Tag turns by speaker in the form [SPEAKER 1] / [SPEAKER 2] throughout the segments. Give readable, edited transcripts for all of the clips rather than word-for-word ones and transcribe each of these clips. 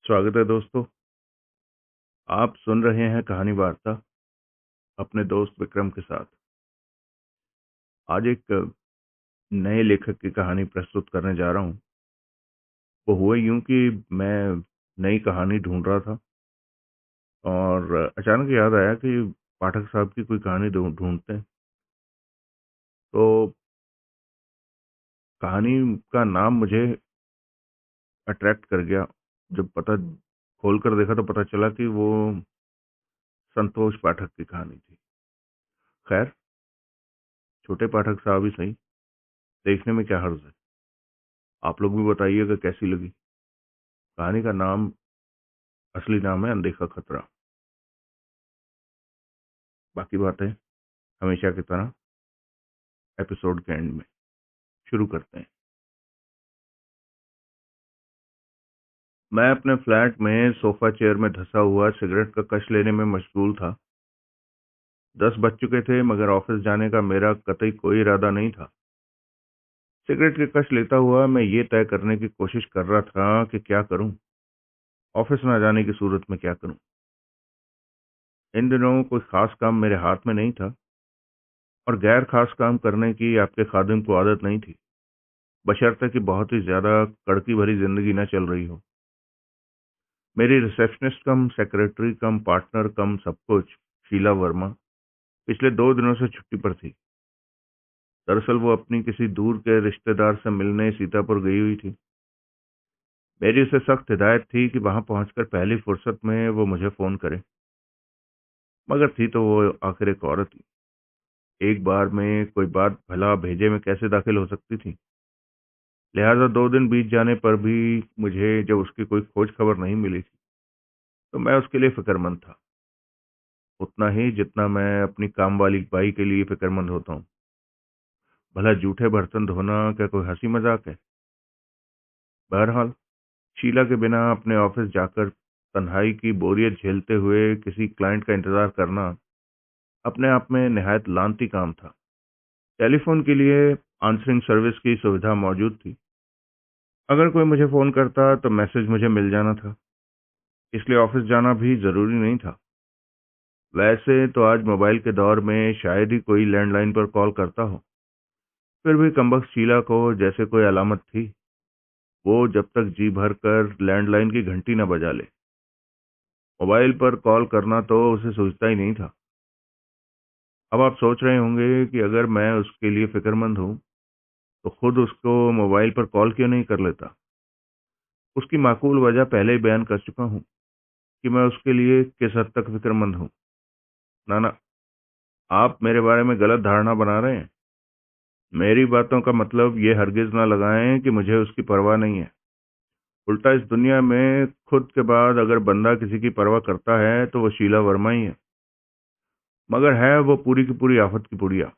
[SPEAKER 1] स्वागत है दोस्तों। आप सुन रहे हैं कहानी वार्ता अपने दोस्त विक्रम के साथ। आज एक नए लेखक की कहानी प्रस्तुत करने जा रहा हूं। वो हुआ यूं कि मैं नई कहानी ढूंढ रहा था और अचानक याद आया कि पाठक साहब की कोई कहानी ढूंढते हैं। तो कहानी का नाम मुझे अट्रैक्ट कर गया। जब पता खोल कर देखा तो पता चला कि वो संतोष पाठक की कहानी थी। खैर, छोटे पाठक साहब ही सही, देखने में क्या हर्ज है। आप लोग भी बताइएगा कैसी लगी। कहानी का नाम, असली नाम है अनदेखा खतरा। बाकी बातें हमेशा की तरह एपिसोड के एंड में। शुरू करते हैं। मैं अपने फ्लैट में सोफा चेयर में धंसा हुआ सिगरेट का कश लेने में मशगूल था। 10 बज चुके थे, मगर ऑफिस जाने का मेरा कतई कोई इरादा नहीं था। सिगरेट के कश लेता हुआ मैं ये तय करने की कोशिश कर रहा था कि क्या करूं, ऑफिस न जाने की सूरत में क्या करूं। इन दिनों कोई खास काम मेरे हाथ में नहीं था और गैर खास काम करने की आपके खादिम को आदत नहीं थी, बशर्ते कि बहुत ही ज्यादा कड़की भरी जिंदगी न चल रही हो। मेरी रिसेप्शनिस्ट कम सेक्रेटरी कम पार्टनर कम सब कुछ, शीला वर्मा, पिछले 2 दिनों से छुट्टी पर थी। दरअसल वो अपनी किसी दूर के रिश्तेदार से मिलने सीतापुर गई हुई थी। मेरी उसे सख्त हिदायत थी कि वहां पहुंचकर पहली फुर्सत में वो मुझे फोन करे, मगर थी तो वो आखिर एक औरत ही। एक बार में कोई बात भला भेजे में कैसे दाखिल हो सकती थी। लिहाजा 2 दिन बीत जाने पर भी मुझे जब उसकी कोई खोज खबर नहीं मिली थी तो मैं उसके लिए फिक्रमंद था, उतना ही जितना मैं अपनी काम वाली बाई के लिए फिक्रमंद होता हूँ। भला जूठे बर्तन धोना क्या कोई हंसी मजाक है? बहरहाल, शीला के बिना अपने ऑफिस जाकर तन्हाई की बोरियत झेलते हुए किसी क्लाइंट का इंतजार करना अपने आप में निहायत लांती काम था। टेलीफोन के लिए आंसरिंग सर्विस की सुविधा मौजूद थी। अगर कोई मुझे फोन करता तो मैसेज मुझे मिल जाना था, इसलिए ऑफिस जाना भी जरूरी नहीं था। वैसे तो आज मोबाइल के दौर में शायद ही कोई लैंडलाइन पर कॉल करता हो, फिर भी कमबख्त शीला को जैसे कोई अलामत थी। वो जब तक जी भर कर लैंडलाइन की घंटी न बजा ले, मोबाइल पर कॉल करना तो उसे सोचता ही नहीं था। अब आप सोच रहे होंगे कि अगर मैं उसके लिए फिक्रमंद हूं तो खुद उसको मोबाइल पर कॉल क्यों नहीं कर लेता। उसकी माकूल वजह पहले ही बयान कर चुका हूं कि मैं उसके लिए किस हद तक फिक्रमंद हूं। ना ना, आप मेरे बारे में गलत धारणा बना रहे हैं। मेरी बातों का मतलब ये हरगिज ना लगाएं कि मुझे उसकी परवाह नहीं है। उल्टा इस दुनिया में खुद के बाद अगर बंदा किसी की परवाह करता है तो वो शीला वर्मा ही है। मगर है वो पूरी की पूरी आफत की पुड़िया।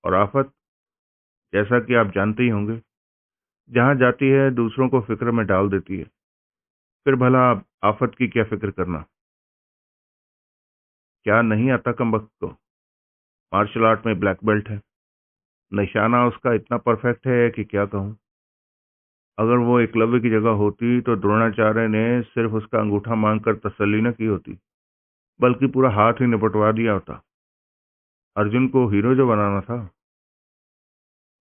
[SPEAKER 1] और आफत, जैसा कि आप जानते ही होंगे, जहां जाती है दूसरों को फिक्र में डाल देती है। फिर भला आफत की क्या फिक्र करना। क्या नहीं आता कम वक्त को। मार्शल आर्ट में ब्लैक बेल्ट है, निशाना उसका इतना परफेक्ट है कि क्या कहूँ। अगर वो एकलव्य की जगह होती तो द्रोणाचार्य ने सिर्फ उसका अंगूठा मांगकर तसल्ली न की होती, बल्कि पूरा हाथ ही निपटवा दिया होता। अर्जुन को हीरो जो बनाना था।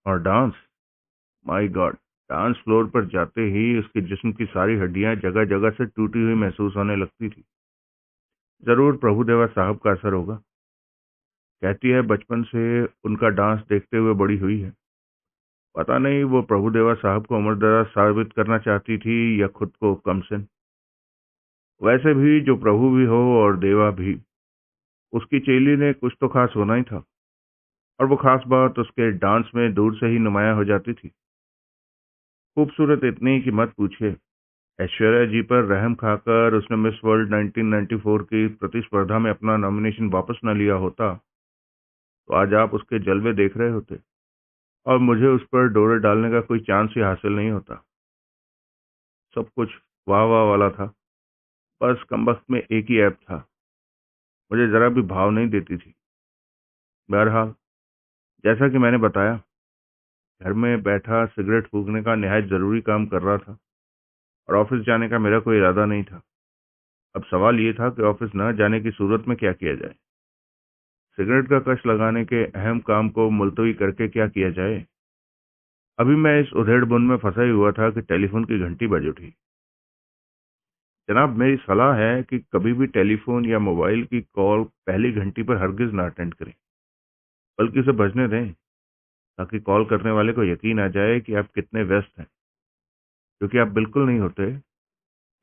[SPEAKER 1] और dance, my God, dance floor पर जाते ही उसके जिस्म की सारी हड्डियां जगह जगह से टूटी हुई महसूस होने लगती थी। जरूर प्रभुदेवा साहब का असर होगा। कहती है बचपन से उनका डांस देखते हुए बड़ी हुई है। पता नहीं वो प्रभुदेवा साहब को उम्रदराज साबित करना चाहती थी या खुद को कमसिन। वैसे भी जो प्रभु भी हो और देवा भी, उसकी चेली ने कुछ तो खास होना ही था, और वो खास बात उसके डांस में दूर से ही नुमाया हो जाती थी। खूबसूरत इतनी कि मत पूछिए। ऐश्वर्या जी पर रहम खाकर उसने मिस वर्ल्ड 1994 की प्रतिस्पर्धा में अपना नॉमिनेशन वापस न लिया होता तो आज आप उसके जलवे देख रहे होते और मुझे उस पर डोरे डालने का कोई चांस ही हासिल नहीं होता। सब कुछ वाह वाह वाला था, बस कमबख्त में एक ही ऐप था, मुझे जरा भी भाव नहीं देती थी। बहरहाल, जैसा कि मैंने बताया, घर में बैठा सिगरेट फूकने का निहायत जरूरी काम कर रहा था और ऑफिस जाने का मेरा कोई इरादा नहीं था। अब सवाल ये था कि ऑफिस न जाने की सूरत में क्या किया जाए। सिगरेट का कश लगाने के अहम काम को मुलतवी करके क्या किया जाए। अभी मैं इस उधेड़बुन में फंसा ही हुआ था कि टेलीफोन की घंटी बज उठी। जनाब, मेरी सलाह है कि कभी भी टेलीफोन या मोबाइल की कॉल पहली घंटी पर हरगिज ना अटेंड करें, बल्कि उसे बजने दें, ताकि कॉल करने वाले को यकीन आ जाए कि आप कितने व्यस्त हैं, क्योंकि आप बिल्कुल नहीं होते।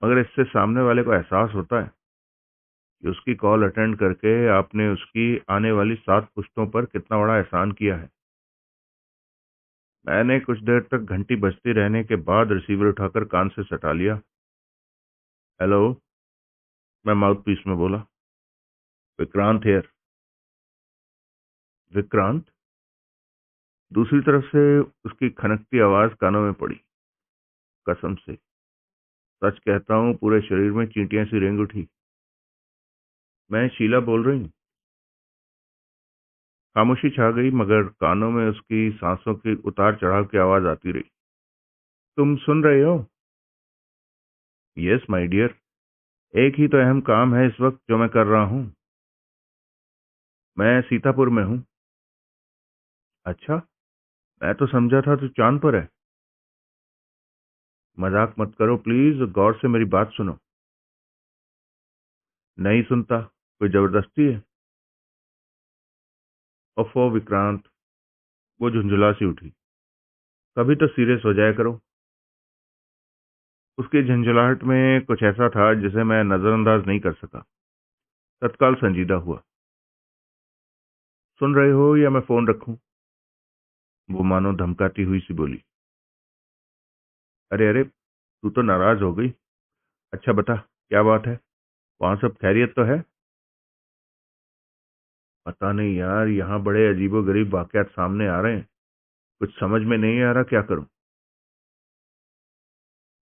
[SPEAKER 1] मगर इससे सामने वाले को एहसास होता है कि उसकी कॉल अटेंड करके आपने उसकी आने वाली 7 पुश्तों पर कितना बड़ा एहसान किया है। मैंने कुछ देर तक घंटी बजती रहने के बाद रिसीवर उठाकर कान से सटा लिया। हेलो, मैं माउथ पीस में बोला। विक्रांत हियर। विक्रांत? दूसरी तरफ से उसकी खनकती आवाज कानों में पड़ी। कसम से सच कहता हूँ, पूरे शरीर में चींटियां सी रेंग उठी। मैं शीला बोल रही हूँ। खामोशी छा गई, मगर कानों में उसकी सांसों की उतार चढ़ाव की आवाज आती रही। तुम सुन रहे हो? Yes my dear. एक ही तो अहम काम है इस वक्त जो मैं कर रहा हूँ। मैं सीतापुर में हूँ। अच्छा, मैं तो समझा था तू चांद पर है। मजाक मत करो प्लीज, गौर से मेरी बात सुनो। नहीं सुनता। कोई जबरदस्ती है? ओफो विक्रांत, वो झुंझुला सी उठी। कभी तो सीरियस हो जाया करो। उसकी झंझलाहट में कुछ ऐसा था जिसे मैं नजरअंदाज नहीं कर सका। तत्काल संजीदा हुआ। सुन रहे हो या मैं फोन रखूं? वो मानो धमकाती हुई सी बोली। अरे अरे, तू तो नाराज हो गई। अच्छा बता, क्या बात है? वहां सब खैरियत तो है? पता नहीं यार, यहाँ बड़े अजीबोगरीब वाकयात सामने आ रहे हैं। कुछ समझ में नहीं आ रहा क्या करूं।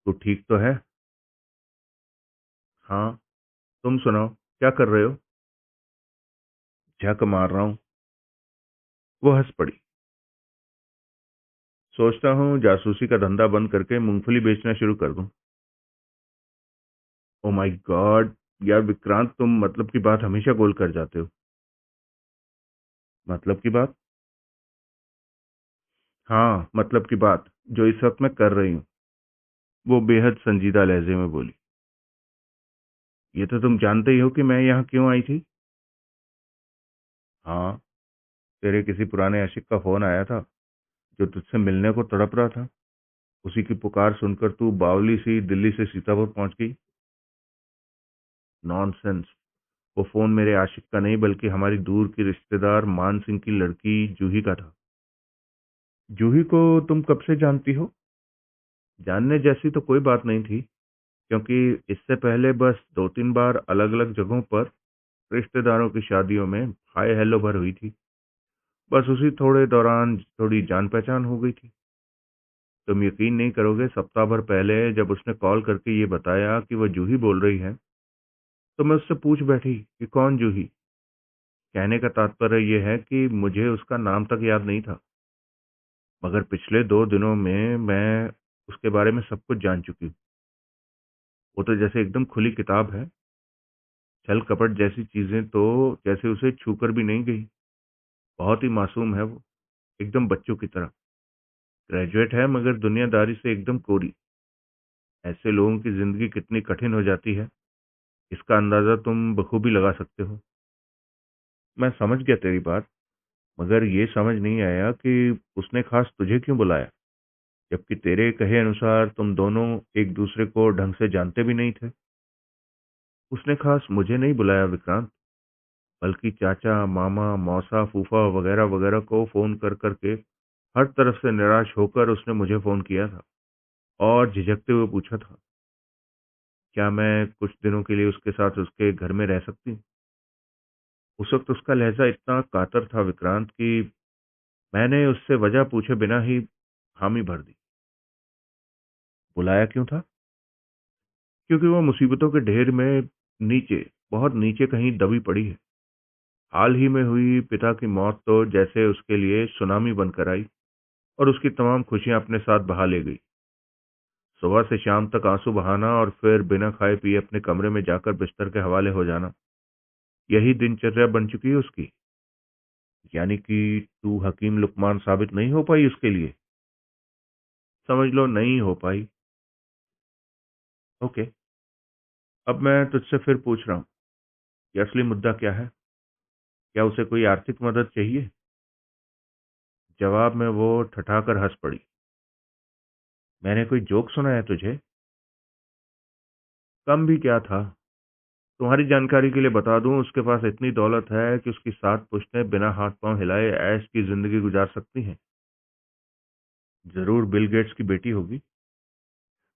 [SPEAKER 1] तू ठीक तो है? हाँ। तुम सुनाओ, क्या कर रहे हो? झक मार रहा हूं। वो हंस पड़ी। सोचता हूँ जासूसी का धंधा बंद करके मूंगफली बेचना शुरू कर दूं। Oh my God. यार विक्रांत, तुम मतलब की बात हमेशा गोल कर जाते हो। मतलब की बात? हाँ, मतलब की बात जो इस वक्त मैं कर रही हूँ। वो बेहद संजीदा लहजे में बोली। ये तो तुम जानते ही हो कि मैं यहाँ क्यों आई थी। हाँ, तेरे किसी पुराने आशिक का फोन आया था जो तुझसे मिलने को तड़प रहा था। उसी की पुकार सुनकर तू बावली सी दिल्ली से सीतापुर पहुंच गई। नॉनसेंस। वो फोन मेरे आशिक का नहीं, बल्कि हमारी दूर की रिश्तेदार मान सिंह की लड़की जूही का था। जूही को तुम कब से जानती हो? जानने जैसी तो कोई बात नहीं थी, क्योंकि इससे पहले बस 2-3 बार अलग अलग जगहों पर रिश्तेदारों की शादियों में हाय हेलो भर हुई थी। बस उसी थोड़े दौरान थोड़ी जान पहचान हो गई थी। तुम यकीन नहीं करोगे, सप्ताह भर पहले जब उसने कॉल करके ये बताया कि वह जूही बोल रही है, तो मैं उससे पूछ बैठी कि कौन जूही। कहने का तात्पर्य यह है कि मुझे उसका नाम तक याद नहीं था। मगर पिछले 2 दिनों में मैं उसके बारे में सब कुछ जान चुकी हूँ। वो तो जैसे एकदम खुली किताब है। छल कपट जैसी चीजें तो जैसे उसे छूकर भी नहीं गई। बहुत ही मासूम है वो, एकदम बच्चों की तरह। ग्रेजुएट है मगर दुनियादारी से एकदम कोरी। ऐसे लोगों की जिंदगी कितनी कठिन हो जाती है, इसका अंदाजा तुम बखूबी लगा सकते हो। मैं समझ गया तेरी बात, मगर ये समझ नहीं आया कि उसने खास तुझे क्यों बुलाया, जबकि तेरे कहे अनुसार तुम दोनों एक दूसरे को ढंग से जानते भी नहीं थे। उसने खास मुझे नहीं बुलाया विक्रांत, बल्कि चाचा, मामा, मौसा, फूफा वगैरह वगैरह को फोन कर करके हर तरफ से निराश होकर उसने मुझे फोन किया था और झिझकते हुए पूछा था, क्या मैं कुछ दिनों के लिए उसके साथ उसके घर में रह सकती हूँ। उस वक्त उसका लहजा इतना कातर था विक्रांत कि मैंने उससे वजह पूछे बिना ही हामी भर दी। बुलाया क्यों था? क्योंकि वो मुसीबतों के ढेर में नीचे, बहुत नीचे कहीं दबी पड़ी है। हाल ही में हुई पिता की मौत तो जैसे उसके लिए सुनामी बनकर आई और उसकी तमाम खुशियां अपने साथ बहा ले गई। सुबह से शाम तक आंसू बहाना और फिर बिना खाए पिए अपने कमरे में जाकर बिस्तर के हवाले हो जाना, यही दिनचर्या बन चुकी है उसकी। यानी कि तू हकीम लुकमान साबित नहीं हो पाई उसके लिए? समझ लो नहीं हो पाई। ओके, अब मैं तुझसे फिर पूछ रहा हूँ कि असली मुद्दा क्या है? क्या उसे कोई आर्थिक मदद चाहिए? जवाब में वो ठठाकर हंस पड़ी। मैंने कोई जोक सुना है तुझे? कम भी क्या था। तुम्हारी जानकारी के लिए बता दूं, उसके पास इतनी दौलत है कि उसकी 7 पुश्तें बिना हाथ पांव हिलाए ऐश की जिंदगी गुजार सकती हैं। जरूर बिल गेट्स की बेटी होगी।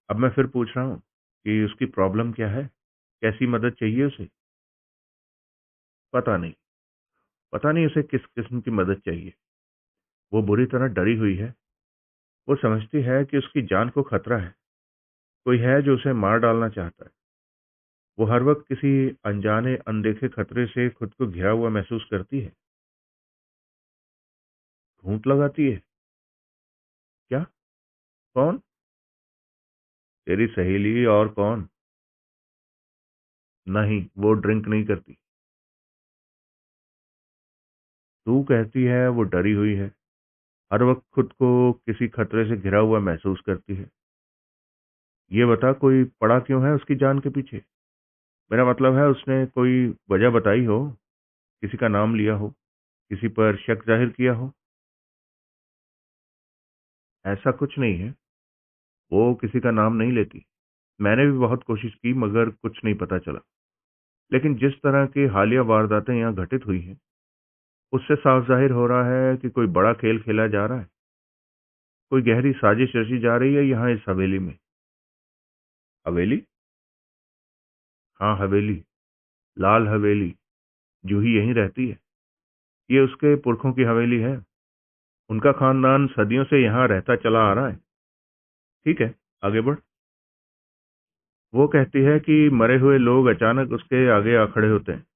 [SPEAKER 1] अब मैं फिर पूछ रहा हूँ कि उसकी प्रॉब्लम क्या है, कैसी मदद चाहिए उसे? पता नहीं। पता नहीं उसे किस किस्म की मदद चाहिए। वो बुरी तरह डरी हुई है। वो समझती है कि उसकी जान को खतरा है। कोई है जो उसे मार डालना चाहता है। वो हर वक्त किसी अनजाने अनदेखे खतरे से खुद को घिरा हुआ महसूस करती है। घूंट लगाती है? क्या? कौन? तेरी सहेली, और कौन? नहीं, वो ड्रिंक नहीं करती। तू कहती है वो डरी हुई है, हर वक्त खुद को किसी खतरे से घिरा हुआ महसूस करती है। ये बता, कोई पड़ा क्यों है उसकी जान के पीछे? मेरा मतलब है, उसने कोई वजह बताई हो, किसी का नाम लिया हो, किसी पर शक जाहिर किया हो? ऐसा कुछ नहीं है। वो किसी का नाम नहीं लेती। मैंने भी बहुत कोशिश की मगर कुछ नहीं पता चला। लेकिन जिस तरह की हालिया वारदातें यहाँ घटित हुई हैं, उससे साफ जाहिर हो रहा है कि कोई बड़ा खेल खेला जा रहा है। कोई गहरी साजिश रची जा रही है यहाँ इस हवेली में। हवेली? हाँ, हवेली। लाल हवेली। जूही यहीं रहती है। ये उसके पुरखों की हवेली है। उनका खानदान सदियों से यहाँ रहता चला आ रहा है। ठीक है, आगे बढ़। वो कहती है कि मरे हुए लोग अचानक उसके आगे आ खड़े होते हैं।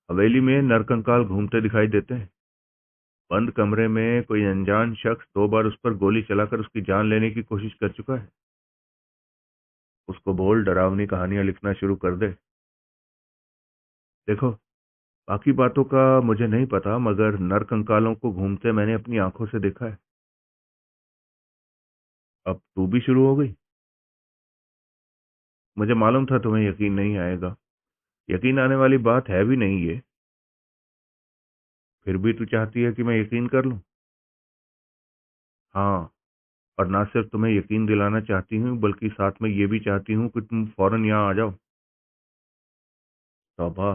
[SPEAKER 1] हवेली में नरकंकाल घूमते दिखाई देते हैं। बंद कमरे में कोई अनजान शख्स 2 बार उस पर गोली चलाकर उसकी जान लेने की कोशिश कर चुका है। उसको बोल डरावनी कहानियां लिखना शुरू कर दे। देखो, बाकी बातों का मुझे नहीं पता मगर नरकंकालों को घूमते मैंने अपनी आंखों से देखा है। अब तू भी शुरू हो गई। मुझे मालूम था तुम्हें यकीन नहीं आएगा। यकीन आने वाली बात है भी नहीं ये। फिर भी तू चाहती है कि मैं यकीन कर लूं? हाँ, और ना सिर्फ तुम्हें यकीन दिलाना चाहती हूँ बल्कि साथ में ये भी चाहती हूँ कि तुम फौरन यहाँ आ जाओ। तौबा,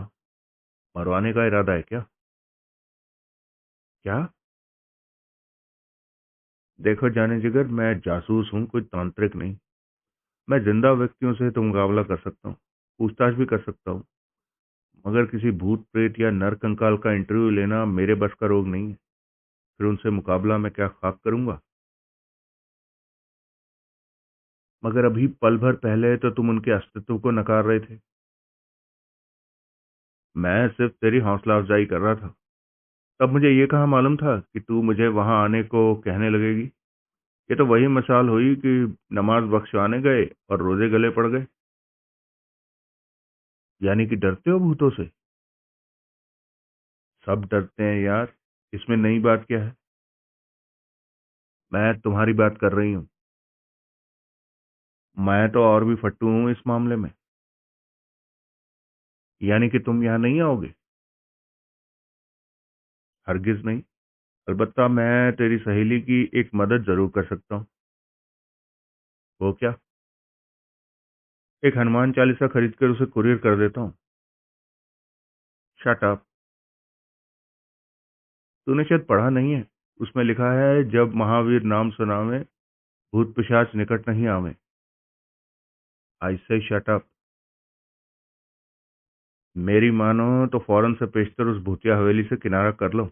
[SPEAKER 1] मरवाने का इरादा है क्या? क्या? देखो जाने जिगर, मैं जासूस हूँ, कोई तांत्रिक नहीं। मैं जिंदा व्यक्तियों से तो मुकाबला कर सकता हूँ, पूछताछ भी कर सकता हूँ, मगर किसी भूत प्रेत या नर कंकाल का इंटरव्यू लेना मेरे बस का रोग नहीं है। फिर उनसे मुकाबला मैं क्या खाक करूंगा? मगर अभी पल भर पहले तो तुम उनके अस्तित्व को नकार रहे थे। मैं सिर्फ तेरी हौसला अफजाई कर रहा था। तब मुझे ये कहाँ मालूम था कि तू मुझे वहां आने को कहने लगेगी। ये तो वही मसाल हुई कि नमाज बख्शवाने गए और रोजे गले पड़ गए। यानी कि डरते हो भूतों से? सब डरते हैं यार, इसमें नई बात क्या है? मैं तुम्हारी बात कर रही हूँ। मैं तो और भी फट्टू हूँ इस मामले में। यानी कि तुम यहाँ नहीं आओगे? हरगिज नहीं। अलबत्ता मैं तेरी सहेली की एक मदद जरूर कर सकता हूँ। वो क्या? एक हनुमान चालीसा खरीद कर उसे कुरियर कर देता हूँ। Shut up. तूने शायद पढ़ा नहीं है, उसमें लिखा है जब महावीर नाम सुनावे, भूत पिशाच निकट नहीं आवे। आई से शट अप। मेरी मानो तो फौरन से पेशतर उस भूतिया हवेली से किनारा कर लो।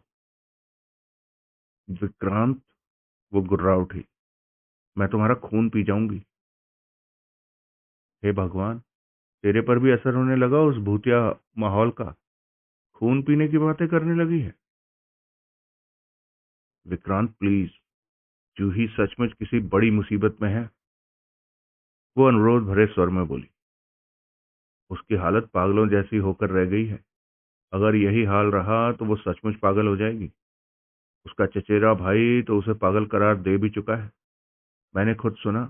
[SPEAKER 1] विक्रांत, वो गुर्रा उठी, मैं तुम्हारा खून पी जाऊंगी। हे भगवान, तेरे पर भी असर होने लगा उस भूतिया माहौल का? खून पीने की बातें करने लगी है? विक्रांत प्लीज, जूही सचमुच किसी बड़ी मुसीबत में है। वो अनुरोध भरे स्वर में बोली। उसकी हालत पागलों जैसी होकर रह गई है। अगर यही हाल रहा तो वो सचमुच पागल हो जाएगी। उसका चचेरा भाई तो उसे पागल करार दे भी चुका है। मैंने खुद सुना।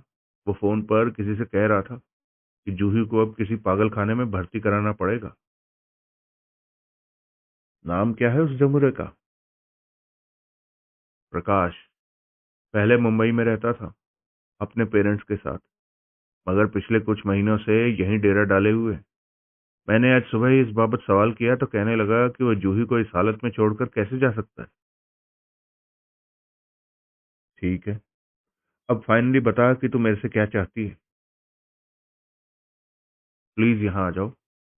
[SPEAKER 1] वो फोन पर किसी से कह रहा था कि जूही को अब किसी पागल खाने में भर्ती कराना पड़ेगा। नाम क्या है उस जमुरे का? प्रकाश। पहले मुंबई में रहता था अपने पेरेंट्स के साथ, मगर पिछले कुछ महीनों से यहीं डेरा डाले हुए। मैंने आज सुबह ही इस बाबत सवाल किया तो कहने लगा कि वह जूही को इस हालत में छोड़कर कैसे जा सकता है। ठीक है, अब फाइनली बता कि तू मेरे से क्या चाहती है। प्लीज यहाँ आ जाओ।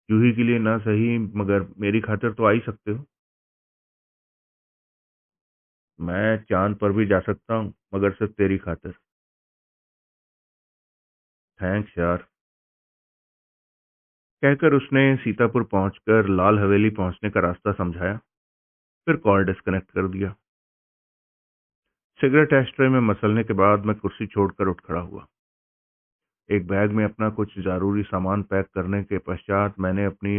[SPEAKER 1] जूही के लिए ना सही मगर मेरी खातिर तो आ ही सकते हो। मैं चांद पर भी जा सकता हूँ मगर सिर्फ तेरी खातिर। थैंक्स यार। कहकर उसने सीतापुर पहुंचकर लाल हवेली पहुंचने का रास्ता समझाया, फिर कॉल डिस्कनेक्ट कर दिया। सिगरेट एस्ट्रे में मसलने के बाद मैं कुर्सी छोड़कर उठ खड़ा हुआ। एक बैग में अपना कुछ जरूरी सामान पैक करने के पश्चात मैंने अपनी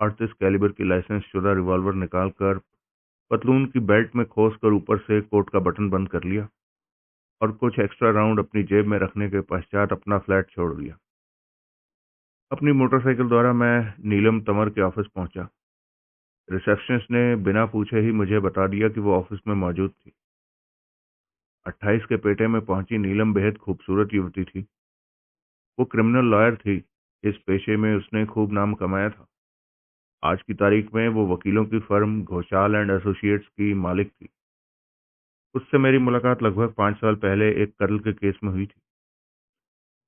[SPEAKER 1] 38 कैलिबर की लाइसेंस शुदा रिवॉल्वर निकालकर पतलून की बेल्ट में खोस कर ऊपर से कोट का बटन बंद कर लिया और कुछ एक्स्ट्रा राउंड अपनी जेब में रखने के पश्चात अपना फ्लैट छोड़ दिया। अपनी मोटरसाइकिल द्वारा मैं नीलम तंवर के ऑफिस पहुंचा। रिसेप्शनिस्ट ने बिना पूछे ही मुझे बता दिया कि वो ऑफिस में मौजूद थी। 28 के पेटे में पहुंची नीलम बेहद खूबसूरत युवती थी। वो क्रिमिनल लॉयर थी। इस पेशे में उसने खूब नाम कमाया था। आज की तारीख में वो वकीलों की फर्म घोषाल एंड एसोसिएट्स की मालिक थी। उससे मेरी मुलाकात लगभग 5 साल पहले एक कत्ल के केस में हुई थी।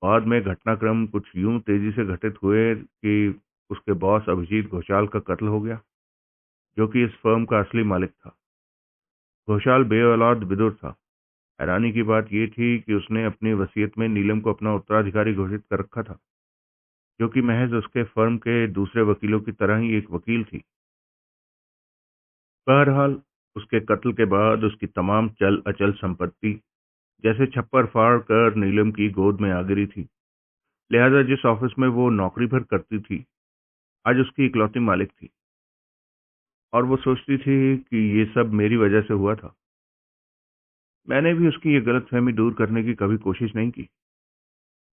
[SPEAKER 1] बाद में घटनाक्रम कुछ यूं तेजी से घटित हुए कि उसके बॉस अभिजीत घोषाल का कत्ल हो गया, जो कि इस फर्म का असली मालिक था। घोषाल बेऔलाद विदुर था। हैरानी की बात यह थी कि उसने अपनी वसीयत में नीलम को अपना उत्तराधिकारी घोषित कर रखा था, जो कि महज उसके फर्म के दूसरे वकीलों की तरह ही एक वकील थी। बहरहाल उसके कत्ल के बाद उसकी तमाम चल अचल संपत्ति जैसे छप्पर फाड़ कर नीलम की गोद में आ गिरी थी। लिहाजा जिस ऑफिस में वो नौकरी भर करती थी, आज उसकी इकलौती मालिक थी। और वो सोचती थी कि ये सब मेरी वजह से हुआ था। मैंने भी उसकी ये गलतफहमी दूर करने की कभी कोशिश नहीं की।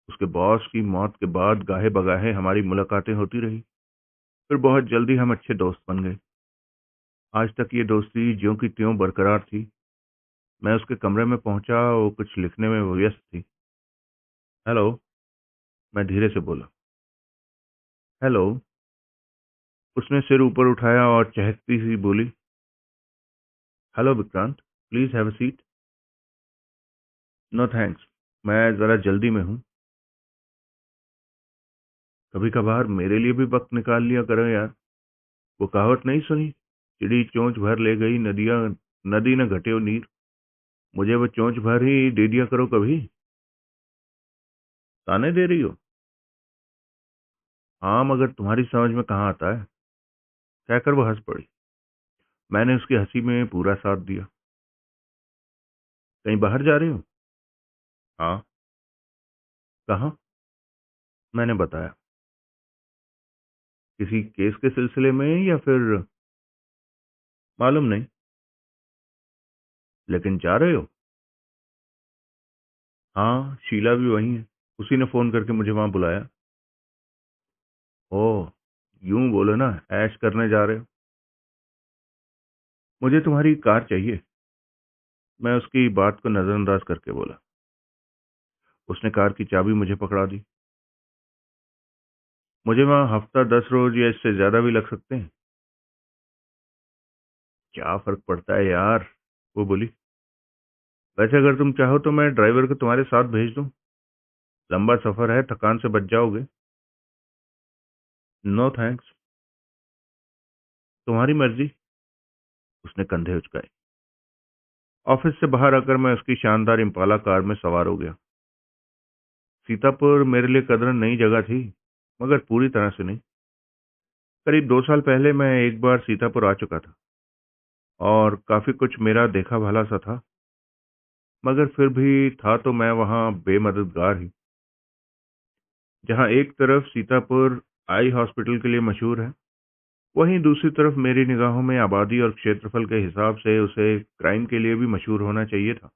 [SPEAKER 1] उसके बॉस की मौत के बाद गाहे बगाहे हमारी मुलाकातें होती रही। फिर बहुत जल्दी हम अच्छे दोस्त बन गए। आज तक ये दोस्ती ज्यों की त्यों बरकरार थी। मैं उसके कमरे में पहुंचा, वो कुछ लिखने में व्यस्त थी। हेलो, मैं धीरे से बोला। हेलो। उसने सिर ऊपर उठाया और चहकती सी बोली, hello Vikrant, please have a seat. No thanks, मैं जरा जल्दी में हूँ। कभी कभार मेरे लिए भी वक्त निकाल लिया करो यार। वो कहावत नहीं सुनी, चिड़ी चोंच भर ले गई नदिया, नदी न घटे नीर। मुझे वो चोंच भर ही दे दिया करो कभी। ताने दे रही हो? हाँ, मगर तुम्हारी समझ में कहाँ आता है। कहकर वो हंस पड़ी। मैंने उसकी हंसी में पूरा साथ दिया। कहीं बाहर जा रही हो? हाँ। कहाँ? मैंने बताया। किसी केस के सिलसिले में या फिर? मालूम नहीं। लेकिन जा रहे हो? हाँ, शीला भी वही है। उसी ने फोन करके मुझे वहां बुलाया। ओह, यूं बोलो ना, ऐश करने जा रहे हो। मुझे तुम्हारी कार चाहिए। मैं उसकी बात को नजरअंदाज करके बोला। उसने कार की चाबी मुझे पकड़ा दी। मुझे वहां हफ्ता 10 रोज या इससे ज्यादा भी लग सकते हैं। क्या फर्क पड़ता है यार, वो बोली। वैसे अगर तुम चाहो तो मैं ड्राइवर को तुम्हारे साथ भेज दूं। लंबा सफर है, थकान से बच जाओगे। नो थैंक्स, तुम्हारी मर्जी। उसने कंधे उचकाए। ऑफिस से बाहर आकर मैं उसकी शानदार इम्पाला कार में सवार हो गया। सीतापुर मेरे लिए कदरन नई जगह थी, मगर पूरी तरह से नहीं। करीब 2 साल पहले मैं एक बार सीतापुर आ चुका था और काफी कुछ मेरा देखा भाला सा था, मगर फिर भी था तो मैं वहां बेमददगार ही। जहां एक तरफ सीतापुर आई हॉस्पिटल के लिए मशहूर है, वहीं दूसरी तरफ मेरी निगाहों में आबादी और क्षेत्रफल के हिसाब से उसे क्राइम के लिए भी मशहूर होना चाहिए था,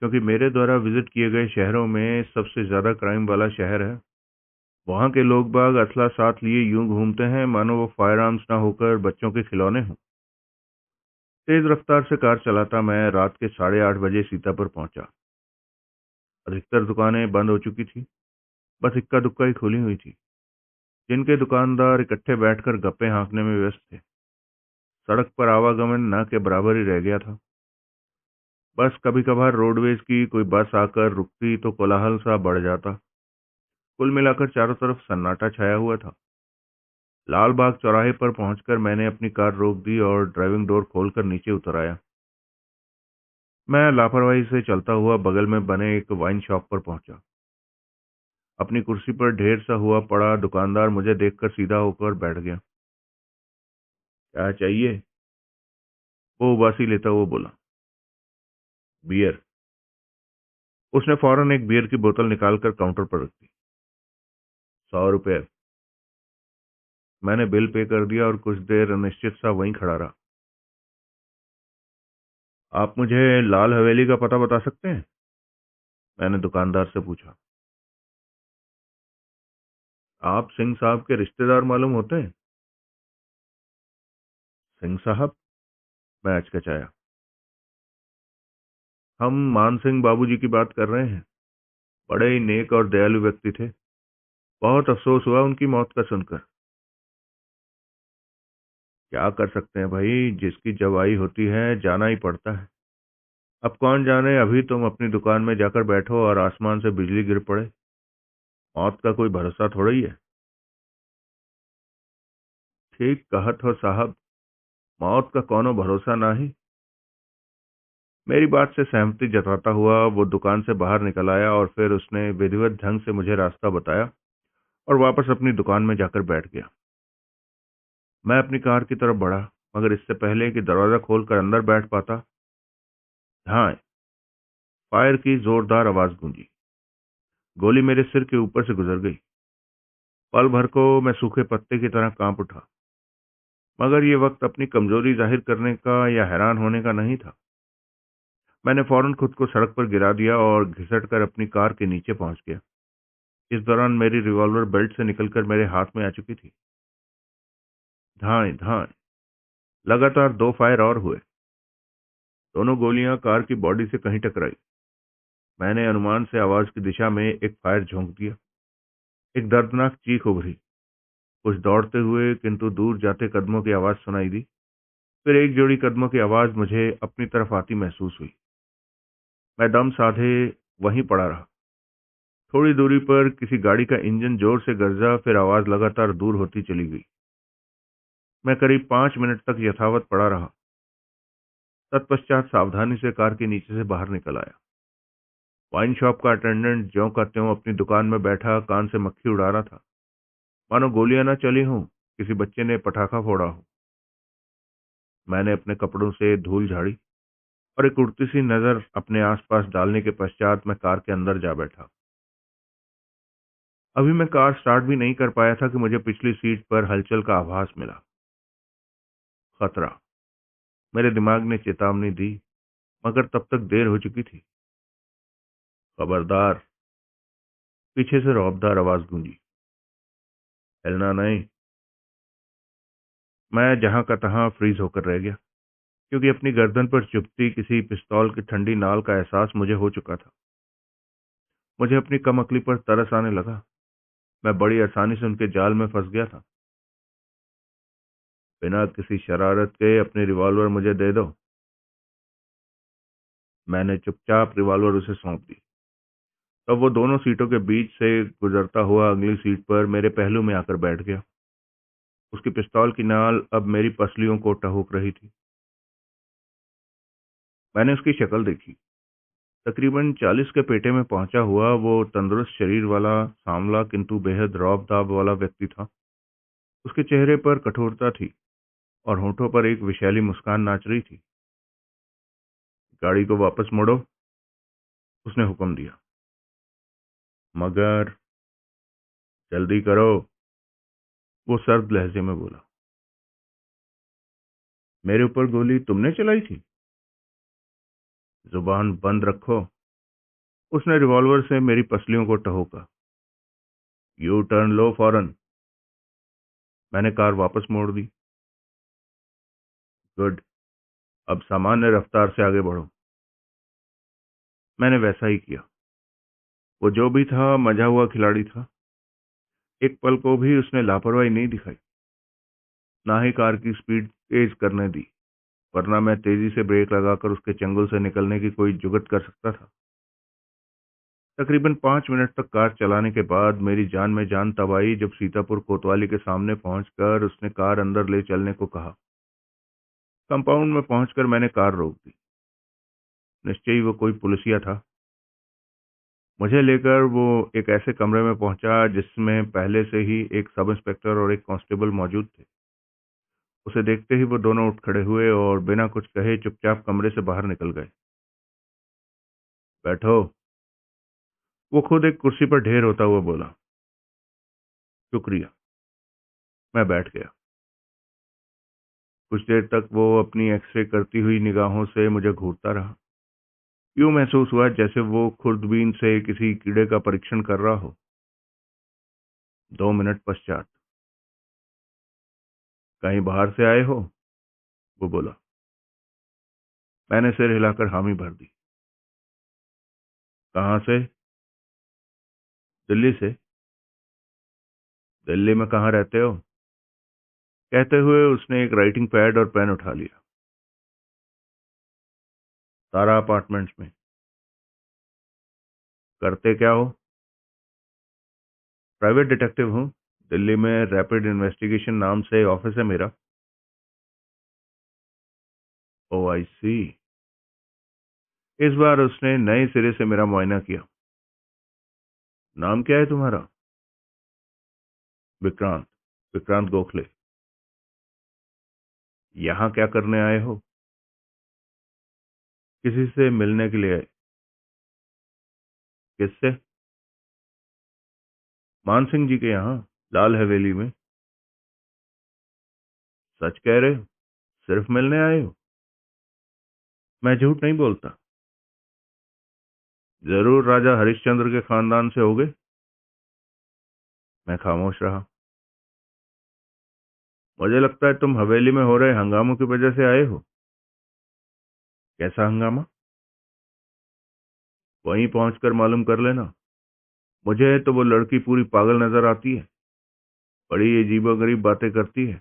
[SPEAKER 1] क्योंकि मेरे द्वारा विजिट किए गए शहरों में सबसे ज्यादा क्राइम वाला शहर है। वहां के लोग बाग असला साथ लिए यूं घूमते हैं मानो वो फायर आर्म्स ना होकर बच्चों के खिलौने हों। तेज रफ्तार से कार चलाता मैं रात के 8:30 बजे सीतापुर पहुंचा। अधिकतर दुकानें बंद हो चुकी थी, बस इक्का दुक्का ही खुली हुई थी, जिनके दुकानदार इकट्ठे बैठकर गप्पे हाँकने में व्यस्त थे। सड़क पर आवागमन न के बराबर ही रह गया था। बस कभी कभार रोडवेज की कोई बस आकर रुकती तो कोलाहल सा बढ़ जाता। कुल मिलाकर चारों तरफ सन्नाटा छाया हुआ था। लाल बाग चौराहे पर पहुंचकर मैंने अपनी कार रोक दी और ड्राइविंग डोर खोलकर नीचे उतर आया। मैं लापरवाही से चलता हुआ बगल में बने एक वाइन शॉप पर पहुंचा। अपनी कुर्सी पर ढेर सा हुआ पड़ा दुकानदार मुझे देखकर सीधा होकर बैठ गया। क्या चाहिए? वो उबासी लेता हुआ बोला। बियर। उसने फौरन एक बियर की बोतल निकालकर काउंटर पर रख दी। 100 रुपये। मैंने बिल पे कर दिया और कुछ देर अनिश्चित सा वहीं खड़ा रहा। आप मुझे लाल हवेली का पता बता सकते हैं? मैंने दुकानदार से पूछा। आप सिंह साहब के रिश्तेदार मालूम होते हैं? सिंह साहब? मैं हचकचाया। हम मान सिंह बाबूजी की बात कर रहे हैं। बड़े ही नेक और दयालु व्यक्ति थे। बहुत अफसोस हुआ उनकी मौत का सुनकर। क्या कर सकते हैं भाई, जिसकी जब आई होती है जाना ही पड़ता है। अब कौन जाने अभी तुम अपनी दुकान में जाकर बैठो और आसमान से बिजली गिर पड़े। मौत का कोई भरोसा थोड़ा ही है। ठीक कहत हो साहब, मौत का कोनो भरोसा नहीं। मेरी बात से सहमति जताता हुआ वो दुकान से बाहर निकल आया और फिर उसने विधिवत ढंग से मुझे रास्ता बताया और वापस अपनी दुकान में जाकर बैठ गया। मैं अपनी कार की तरफ बढ़ा, मगर इससे पहले कि दरवाजा खोलकर अंदर बैठ पाता, हाँ, फायर की जोरदार आवाज गूंजी। गोली मेरे सिर के ऊपर से गुजर गई। पल भर को मैं सूखे पत्ते की तरह कांप उठा, मगर ये वक्त अपनी कमजोरी जाहिर करने का या हैरान होने का नहीं था। मैंने फौरन खुद को सड़क पर गिरा दिया और घिसट कर अपनी कार के नीचे पहुंच गया। इस दौरान मेरी रिवॉल्वर बेल्ट से निकलकर मेरे हाथ में आ चुकी थी। धाए धाए लगातार 2 फायर और हुए। दोनों गोलियां कार की बॉडी से कहीं टकराई। मैंने अनुमान से आवाज की दिशा में एक फायर झोंक दिया। एक दर्दनाक चीख उभरी। कुछ दौड़ते हुए किंतु दूर जाते कदमों की आवाज सुनाई दी। फिर एक जोड़ी कदमों की आवाज मुझे अपनी तरफ आती महसूस हुई। मैं दम साधे वहीं पड़ा रहा। थोड़ी दूरी पर किसी गाड़ी का इंजन जोर से गरजा, फिर आवाज लगातार दूर होती चली गई। मैं करीब 5 मिनट तक यथावत पड़ा रहा। तत्पश्चात सावधानी से कार के नीचे से बाहर निकल आया। वाइन शॉप का अटेंडेंट ज्यों का त्यों अपनी दुकान में बैठा कान से मक्खी उड़ा रहा था, मानो गोलियां न चली हों, किसी बच्चे ने पटाखा फोड़ा हो। मैंने अपने कपड़ों से धूल झाड़ी और एक उड़ती सी नजर अपने आसपास डालने के पश्चात मैं कार के अंदर जा बैठा। अभी मैं कार स्टार्ट भी नहीं कर पाया था कि मुझे पिछली सीट पर हलचल का आभास मिला। खतरा। मेरे दिमाग ने चेतावनी दी, मगर तब तक देर हो चुकी थी। खबरदार। पीछे से रौबदार आवाज गूंजी। हिलना नहीं। मैं जहां का तहां फ्रीज होकर रह गया, क्योंकि अपनी गर्दन पर चुभती किसी पिस्तौल की ठंडी नाल का एहसास मुझे हो चुका था। मुझे अपनी कम अकली पर तरस आने लगा। मैं बड़ी आसानी से उनके जाल में फंस गया था। बिना किसी शरारत के अपनी रिवॉल्वर मुझे दे दो। मैंने चुपचाप रिवॉल्वर उसे सौंप दी। तब वो दोनों सीटों के बीच से गुजरता हुआ अगली सीट पर मेरे पहलू में आकर बैठ गया। उसकी पिस्तौल की नाल अब मेरी पसलियों को टहुक रही थी। मैंने उसकी शक्ल देखी। तकरीबन 40 के पेटे में पहुंचा हुआ वो तंदुरुस्त शरीर वाला, सांवला किंतु बेहद रौब-दाब वाला व्यक्ति था। उसके चेहरे पर कठोरता थी और होठों पर एक विशैली मुस्कान नाच रही थी। गाड़ी को वापस मोड़ो, उसने हुक्म दिया। मगर जल्दी करो, वो सर्द लहजे में बोला। मेरे ऊपर गोली तुमने चलाई थी? जुबान बंद रखो। उसने रिवॉल्वर से मेरी पसलियों को टहोका। यू टर्न लो फौरन। मैंने कार वापस मोड़ दी। गुड, अब सामान्य रफ्तार से आगे बढ़ो। मैंने वैसा ही किया। वो जो भी था मजा हुआ खिलाड़ी था। एक पल को भी उसने लापरवाही नहीं दिखाई, ना ही कार की स्पीड तेज करने दी, वरना मैं तेजी से ब्रेक लगाकर उसके चंगुल से निकलने की कोई जुगत कर सकता था। तकरीबन 5 मिनट तक कार चलाने के बाद मेरी जान में जान तब आई जब सीतापुर कोतवाली के सामने पहुंचकर उसने कार अंदर ले चलने को कहा। कंपाउंड में पहुंचकर मैंने कार रोक दी। निश्चय ही वो कोई पुलिसिया था। मुझे लेकर वो एक ऐसे कमरे में पहुंचा जिसमें पहले से ही एक सब इंस्पेक्टर और एक कांस्टेबल मौजूद थे। उसे देखते ही वो दोनों उठ खड़े हुए और बिना कुछ कहे चुपचाप कमरे से बाहर निकल गए। बैठो, वो खुद एक कुर्सी पर ढेर होता हुआ बोला। शुक्रिया। मैं बैठ गया। कुछ देर तक वो अपनी एक्सरे करती हुई निगाहों से मुझे घूरता रहा। यूं महसूस हुआ जैसे वो खुर्दबीन से किसी कीड़े का परीक्षण कर रहा हो। 2 मिनट पश्चात, कहीं बाहर से आए हो? वो बोला। मैंने सिर हिलाकर हामी भर दी। कहाँ से? दिल्ली से। दिल्ली में कहाँ रहते हो? कहते हुए उसने एक राइटिंग पैड और पेन उठा लिया। तारा अपार्टमेंट्स में। करते क्या हो? प्राइवेट डिटेक्टिव हूँ। दिल्ली में रैपिड इन्वेस्टिगेशन नाम से ऑफिस है मेरा। ओ आई सी। इस बार उसने नए सिरे से मेरा मुआयना किया। नाम क्या है तुम्हारा? विक्रांत। विक्रांत गोखले। यहाँ क्या करने आए हो? किसी से मिलने के लिए आए। किससे? मान सिंह जी के यहाँ, लाल हवेली में। सच कह रहे हो? सिर्फ मिलने आए हो? मैं झूठ नहीं बोलता। जरूर राजा हरिश्चंद्र के खानदान से होगे। मैं खामोश रहा। मुझे लगता है तुम हवेली में हो रहे हंगामों की वजह से आए हो। कैसा हंगामा? वहीं पहुंचकर मालूम कर लेना। मुझे तो वो लड़की पूरी पागल नजर आती है। बड़ी अजीबोगरीब बातें करती है।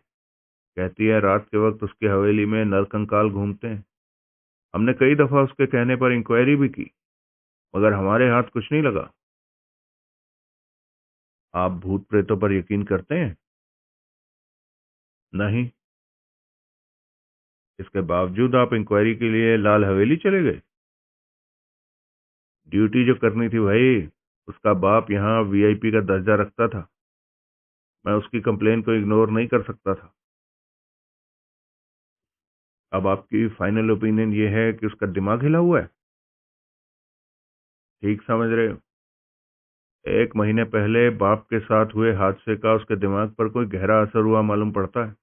[SPEAKER 1] कहती है रात के वक्त उसकी हवेली में नरकंकाल घूमते हैं। हमने कई दफा उसके कहने पर इंक्वायरी भी की, मगर हमारे हाथ कुछ नहीं लगा। आप भूत प्रेतों पर यकीन करते हैं? नहीं। इसके बावजूद आप इंक्वायरी के लिए लाल हवेली चले गए? ड्यूटी जो करनी थी भाई। उसका बाप यहाँ वीआईपी का दर्जा रखता था। मैं उसकी कंप्लेन को इग्नोर नहीं कर सकता था। अब आपकी फाइनल ओपिनियन ये है कि उसका दिमाग हिला हुआ है? ठीक समझ रहे हो। 1 महीने पहले बाप के साथ हुए हादसे का उसके दिमाग पर कोई गहरा असर हुआ मालूम पड़ता है।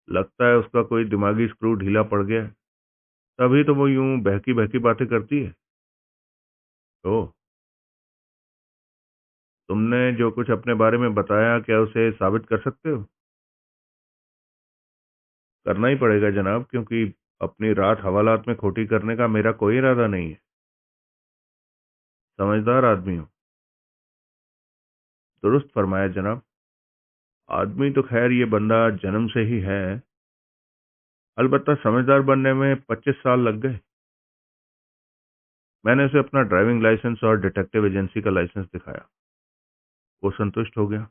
[SPEAKER 1] लगता है उसका कोई दिमागी स्क्रू ढीला पड़ गया है। तभी तो वो यूं बहकी बहकी बातें करती है। तो तुमने जो कुछ अपने बारे में बताया, क्या उसे साबित कर सकते हो? करना ही पड़ेगा जनाब, क्योंकि अपनी रात हवालात में खोटी करने का मेरा कोई इरादा नहीं है। समझदार आदमी हो। दुरुस्त फरमाया जनाब। आदमी तो खैर ये बंदा जन्म से ही है। अलबत्ता समझदार बनने में 25 साल लग गए। मैंने उसे अपना ड्राइविंग लाइसेंस और डिटेक्टिव एजेंसी का लाइसेंस दिखाया। वो संतुष्ट हो गया।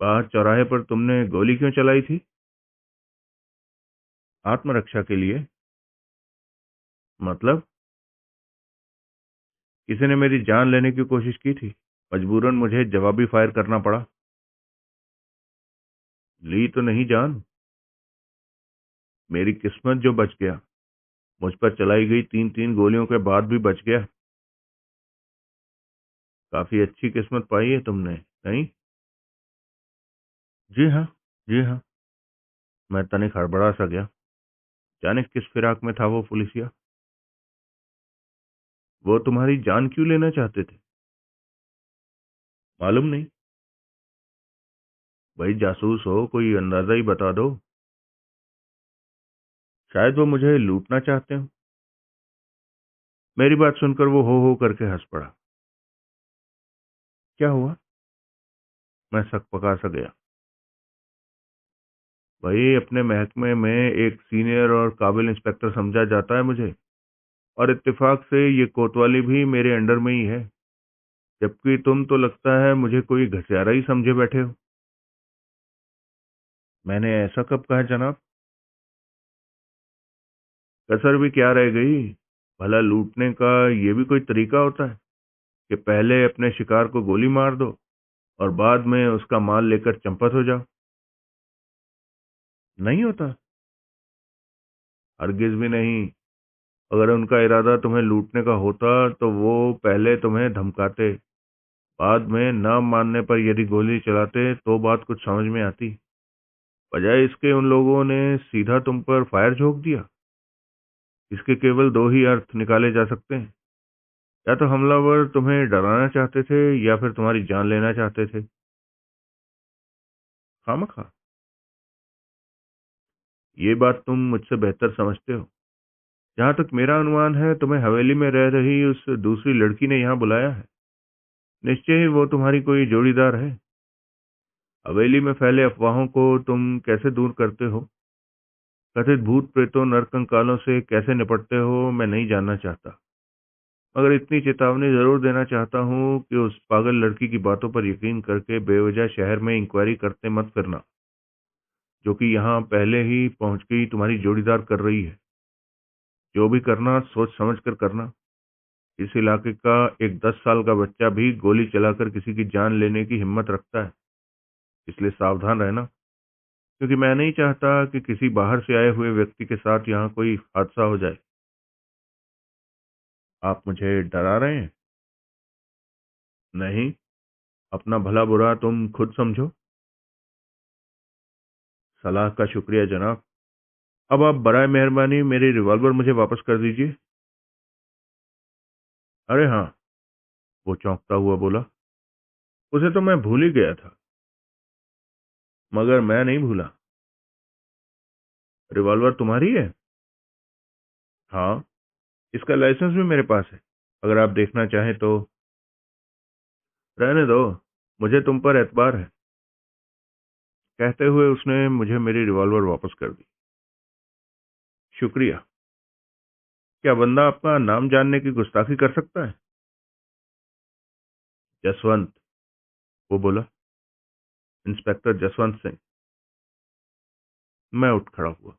[SPEAKER 1] बाहर चौराहे पर तुमने गोली क्यों चलाई थी? आत्मरक्षा के लिए। मतलब? किसी ने मेरी जान लेने की कोशिश की थी। मजबूरन मुझे जवाबी फायर करना पड़ा। ली तो नहीं जान। मेरी किस्मत जो बच गया। मुझ पर चलाई गई 3-3 गोलियों के बाद भी बच गया। काफी अच्छी किस्मत पाई है तुमने, नहीं? जी हाँ, जी हाँ। मैं तनिक हड़बड़ा सा गया। जाने किस फिराक में था वो पुलिसिया। वो तुम्हारी जान क्यों लेना चाहते थे? मालूम नहीं। भाई जासूस हो, कोई अंदाजा ही बता दो। शायद वो मुझे लूटना चाहते हो। मेरी बात सुनकर वो हो करके हंस पड़ा। क्या हुआ? मैं सकपका सा गया। भाई अपने महकमे में एक सीनियर और काबिल इंस्पेक्टर समझा जाता है मुझे, और इत्तेफाक से ये कोतवाली भी मेरे अंडर में ही है, जबकि तुम तो लगता है मुझे कोई घसियारा ही समझे बैठे हो। मैंने ऐसा कब कहा जनाब? कसर भी क्या रह गई? भला लूटने का ये भी कोई तरीका होता है कि पहले अपने शिकार को गोली मार दो और बाद में उसका माल लेकर चंपत हो जाओ? नहीं होता। हरगिज भी नहीं। अगर उनका इरादा तुम्हें लूटने का होता तो वो पहले तुम्हें धमकाते, बाद में न मानने पर यदि गोली चलाते तो बात कुछ समझ में आती। बजाय इसके उन लोगों ने सीधा तुम पर फायर झोंक दिया। इसके केवल दो ही अर्थ निकाले जा सकते हैं। या तो हमलावर तुम्हें डराना चाहते थे या फिर तुम्हारी जान लेना चाहते थे। खामखा। ये बात तुम मुझसे बेहतर समझते हो। जहां तक मेरा अनुमान है, तुम्हें हवेली में रह रही उस दूसरी लड़की ने यहाँ बुलाया है। निश्चय ही वो तुम्हारी कोई जोड़ीदार है। हवेली में फैले अफवाहों को तुम कैसे दूर करते हो, कथित भूत प्रेतों नरकंकालों से कैसे निपटते हो, मैं नहीं जानना चाहता। मगर इतनी चेतावनी जरूर देना चाहता हूँ कि उस पागल लड़की की बातों पर यकीन करके बेवजह शहर में इंक्वायरी करते मत फिरना, जो कि यहाँ पहले ही पहुंच गई तुम्हारी जोड़ीदार कर रही है। जो भी करना सोच समझ कर करना। इस इलाके का एक 10 साल का बच्चा भी गोली चलाकर किसी की जान लेने की हिम्मत रखता है, इसलिए सावधान रहना, क्योंकि मैं नहीं चाहता कि किसी बाहर से आए हुए व्यक्ति के साथ यहाँ कोई हादसा हो जाए। आप मुझे डरा रहे हैं? नहीं, अपना भला बुरा तुम खुद समझो। सलाह का शुक्रिया जनाब। अब आप बराए मेहरबानी मेरी रिवॉल्वर मुझे वापस कर दीजिए। अरे हाँ, वो चौंकता हुआ बोला, उसे तो मैं भूल ही गया था। मगर मैं नहीं भूला। रिवॉल्वर तुम्हारी है? हाँ, इसका लाइसेंस भी मेरे पास है, अगर आप देखना चाहें तो। रहने दो, मुझे तुम पर एतबार है। कहते हुए उसने मुझे मेरी रिवॉल्वर वापस कर दी। शुक्रिया। क्या बंदा आपका नाम जानने की गुस्ताखी कर सकता है? जसवंत, वो बोला। इंस्पेक्टर जसवंत सिंह। मैं उठ खड़ा हुआ।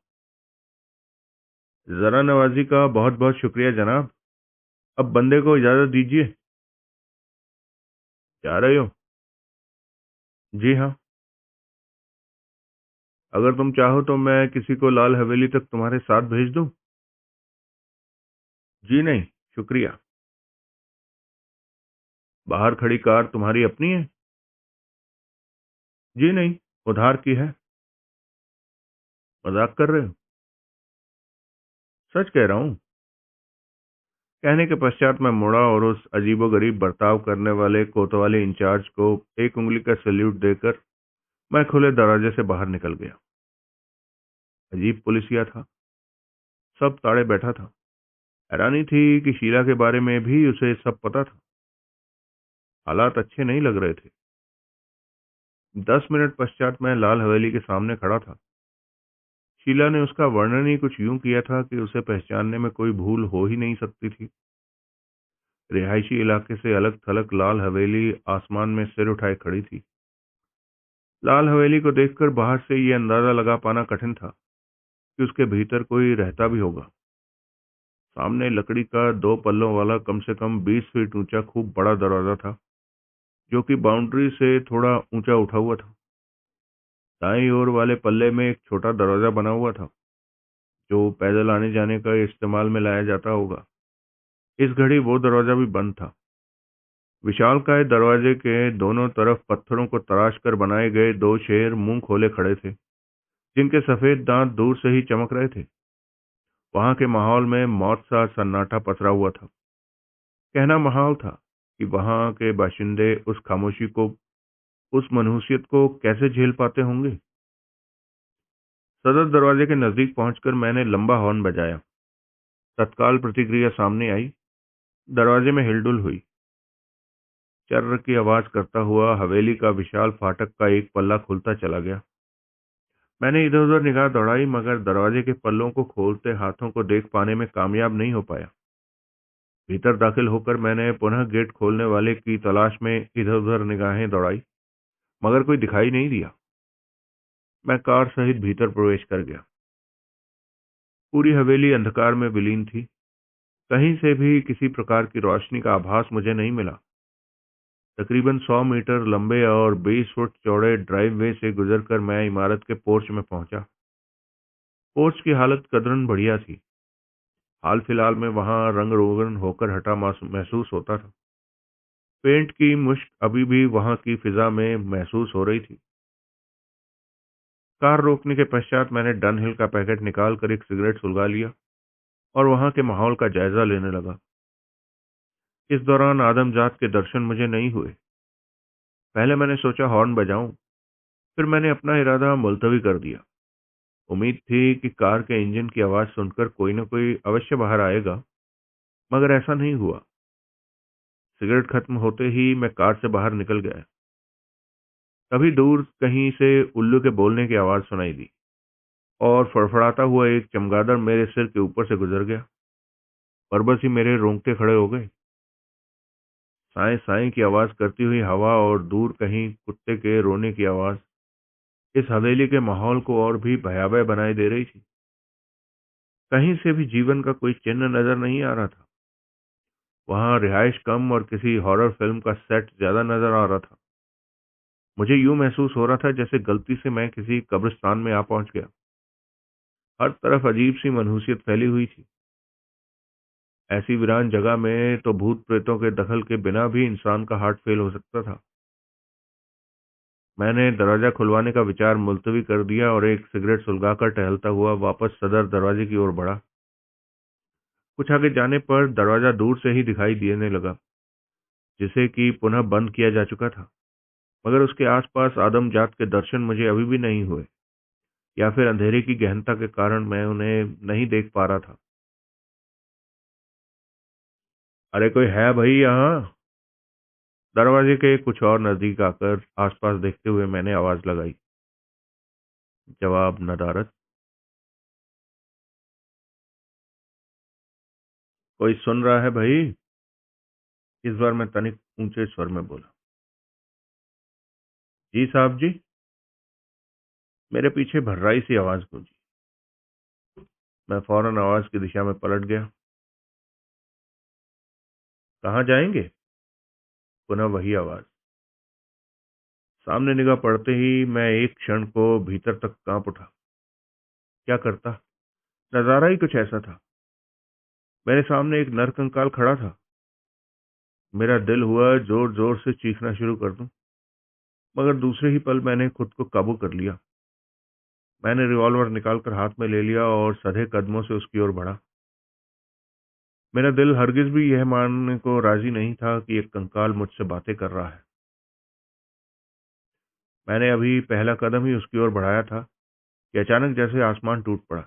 [SPEAKER 1] जरा नवाजी का बहुत बहुत शुक्रिया जनाब। अब बंदे को इजाजत दीजिए। जा रहे हो? जी हाँ। अगर तुम चाहो तो मैं किसी को लाल हवेली तक तुम्हारे साथ भेज दूं। जी नहीं, शुक्रिया। बाहर खड़ी कार तुम्हारी अपनी है? जी नहीं, उधार की है। मजाक कर रहे हो? सच कह रहा हूँ। कहने के पश्चात मैं मुड़ा और उस अजीबोगरीब बर्ताव करने वाले कोतवाली इंचार्ज को एक उंगली का सैल्यूट देकर मैं खुले दरवाजे से बाहर निकल गया। अजीब पुलिसिया था, सब ताड़े बैठा था। हैरानी थी कि शीला के बारे में भी उसे सब पता था। हालात अच्छे नहीं लग रहे थे। 10 मिनट पश्चात मैं लाल हवेली के सामने खड़ा था। शीला ने उसका वर्णन ही कुछ यूं किया था कि उसे पहचानने में कोई भूल हो ही नहीं सकती थी। रिहायशी इलाके से अलग थलग लाल हवेली आसमान में सिर उठाए खड़ी थी। लाल हवेली को देखकर बाहर से ये अंदाजा लगा पाना कठिन था कि उसके भीतर कोई रहता भी होगा। सामने लकड़ी का 2 पल्लों वाला कम से कम 20 फीट ऊंचा खूब बड़ा दरवाजा था, जो कि बाउंड्री से थोड़ा ऊंचा उठा हुआ था। दाईं ओर वाले पल्ले में एक छोटा दरवाजा बना हुआ था, जो पैदल आने जाने का इस्तेमाल में लाया जाता होगा। इस घड़ी वो दरवाजा भी बंद था। विशालकाय दरवाजे के दोनों तरफ पत्थरों को तराश कर बनाए गए दो शेर मुंह खोले खड़े थे, जिनके सफेद दांत दूर से ही चमक रहे थे। वहां के माहौल में मौत सा सन्नाटा पसरा हुआ था। कहना महाल था कि वहां के बाशिंदे उस खामोशी को, उस मनहूसियत को कैसे झेल पाते होंगे। सदर दरवाजे के नजदीक पहुंचकर मैंने लंबा हॉर्न बजाया। तत्काल प्रतिक्रिया सामने आई। दरवाजे में हिलडुल हुई। चर्र की आवाज करता हुआ हवेली का विशाल फाटक का एक पल्ला खुलता चला गया। मैंने इधर उधर निगाह दौड़ाई, मगर दरवाजे के पल्लों को खोलते हाथों को देख पाने में कामयाब नहीं हो पाया। भीतर दाखिल होकर मैंने पुनः गेट खोलने वाले की तलाश में इधर उधर निगाहें दौड़ाई, मगर कोई दिखाई नहीं दिया। मैं कार सहित भीतर प्रवेश कर गया। पूरी हवेली अंधकार में विलीन थी। कहीं से भी किसी प्रकार की रोशनी का आभास मुझे नहीं मिला। तकरीबन 100 मीटर लंबे और 20 फुट चौड़े ड्राइववे से गुजरकर मैं इमारत के पोर्च में पहुंचा। पोर्च की हालत कदरन बढ़िया थी। हाल फिलहाल में वहां रंग रोगन होकर हटा महसूस होता था। पेंट की मुश्क अभी भी वहां की फिजा में महसूस हो रही थी। कार रोकने के पश्चात मैंने डन हिल का पैकेट निकालकर एक सिगरेट सुलगा लिया और वहां के माहौल का जायजा लेने लगा। इस दौरान आदमजात के दर्शन मुझे नहीं हुए। पहले मैंने सोचा हॉर्न बजाऊं, फिर मैंने अपना इरादा मुलतवी कर दिया। उम्मीद थी कि कार के इंजन की आवाज सुनकर कोई न कोई अवश्य बाहर आएगा, मगर ऐसा नहीं हुआ। सिगरेट खत्म होते ही मैं कार से बाहर निकल गया। तभी दूर कहीं से उल्लू के बोलने की आवाज सुनाई दी और फड़फड़ाता हुआ एक चमगादड़ मेरे सिर के ऊपर से गुजर गया। पर बस ही मेरे रोंगटे खड़े हो गए। साएं साएं की आवाज करती हुई हवा और दूर कहीं कुत्ते के रोने की आवाज इस हवेली के माहौल को और भी भयावह बनाए दे रही थी। कहीं से भी जीवन का कोई चिन्ह नजर नहीं आ रहा था। वहां रिहाइश कम और किसी हॉरर फिल्म का सेट ज्यादा नजर आ रहा था। मुझे यूं महसूस हो रहा था जैसे गलती से मैं किसी कब्रिस्तान में आ पहुंच गया। हर तरफ अजीब सी मनहूसियत फैली हुई थी। ऐसी वीरान जगह में तो भूत प्रेतों के दखल के बिना भी इंसान का हार्ट फेल हो सकता था। मैंने दरवाजा खुलवाने का विचार मुलतवी कर दिया और एक सिगरेट सुलगाकर टहलता हुआ वापस सदर दरवाजे की ओर बढ़ा। कुछ आगे जाने पर दरवाजा दूर से ही दिखाई देने लगा, जिसे कि पुनः बंद किया जा चुका था। मगर उसके आसपास आदमजात के दर्शन मुझे अभी भी नहीं हुए, या फिर अंधेरे की गहनता के कारण मैं उन्हें नहीं देख पा रहा था। अरे कोई है भाई यहाँ? दरवाजे के कुछ और नजदीक आकर आसपास देखते हुए मैंने आवाज लगाई। जवाब नदारद। कोई सुन रहा है भाई? इस बार मैं तनिक ऊंचे स्वर में बोला। जी साहब जी। मेरे पीछे भर्राई सी आवाज गूंजी। मैं फौरन आवाज की दिशा में पलट गया। कहाँ जाएंगे? पुनः वही आवाज। सामने निगाह पड़ते ही मैं एक क्षण को भीतर तक कांप उठा। क्या करता? नजारा ही कुछ ऐसा था। मेरे सामने एक नरकंकाल खड़ा था। मेरा दिल हुआ जोर जोर से चीखना शुरू कर दूं, मगर दूसरे ही पल मैंने खुद को काबू कर लिया। मैंने रिवॉल्वर निकालकर हाथ में ले लिया और सधे कदमों से उसकी ओर बढ़ा। मेरा दिल हरगिज भी यह मानने को राजी नहीं था कि एक कंकाल मुझसे बातें कर रहा है। मैंने अभी पहला कदम ही उसकी ओर बढ़ाया था कि अचानक जैसे आसमान टूट पड़ा।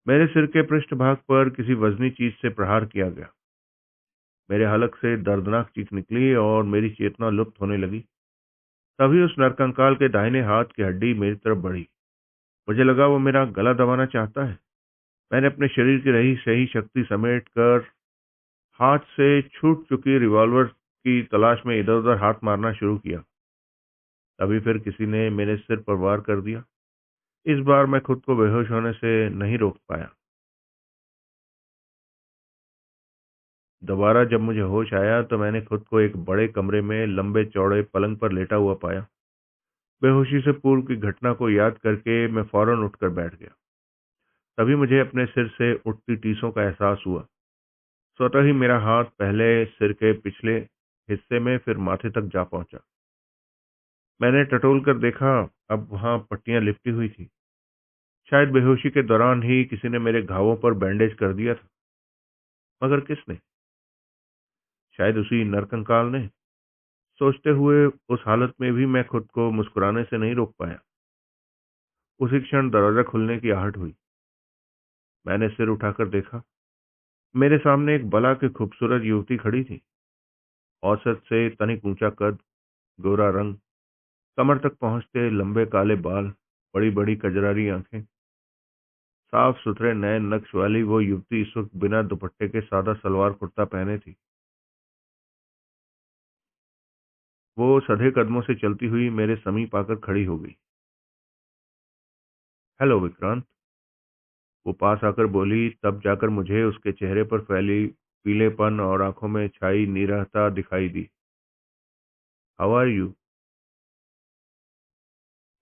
[SPEAKER 1] मेरे सिर के पृष्ठभाग पर किसी वजनी चीज से प्रहार किया गया। मेरे हलक से दर्दनाक चीख निकली और मेरी चेतना लुप्त होने लगी। तभी उस नरकंकाल के दाहिने हाथ की हड्डी मेरी तरफ बढ़ी। मुझे लगा वो मेरा गला दबाना चाहता है। मैंने अपने शरीर की रही सही शक्ति समेट कर हाथ से छूट चुकी रिवॉल्वर की तलाश में इधर उधर हाथ मारना शुरू किया। तभी फिर किसी ने मेरे सिर पर वार कर दिया। इस बार मैं खुद को बेहोश होने से नहीं रोक पाया। दोबारा जब मुझे होश आया तो मैंने खुद को एक बड़े कमरे में लंबे चौड़े पलंग पर लेटा हुआ पाया। बेहोशी से पूर्व की घटना को याद करके मैं फौरन उठकर बैठ गया। तभी मुझे अपने सिर से उठती टीसों का एहसास हुआ। स्वतः ही मेरा हाथ पहले सिर के पिछले हिस्से में फिर माथे तक जा पहुंचा। मैंने टटोल कर देखा, अब वहां पट्टियां लिपटी हुई थी। शायद बेहोशी के दौरान ही किसी ने मेरे घावों पर बैंडेज कर दिया था। मगर किसने? शायद उसी नरकंकाल ने। सोचते हुए उस हालत में भी मैं खुद को मुस्कुराने से नहीं रोक पाया। उसी क्षण दरवाजा खुलने की आहट हुई। मैंने सिर उठाकर देखा। मेरे सामने एक बला की खूबसूरत युवती खड़ी थी। औसत से तनिक ऊंचा कद, गोरा रंग, कमर तक पहुंचते लंबे काले बाल, बड़ी बड़ी कजरारी आंखें। साफ सुथरे नए नक्श वाली वो युवती इस वक्त बिना दुपट्टे के सादा सलवार कुर्ता पहने थी। वो सधे कदमों से चलती हुई मेरे समीप आकर खड़ी हो गई। हेलो विक्रांत, वो पास आकर बोली। तब जाकर मुझे उसके चेहरे पर फैली पीलेपन और आंखों में छाई निराहता दिखाई दी। How are you?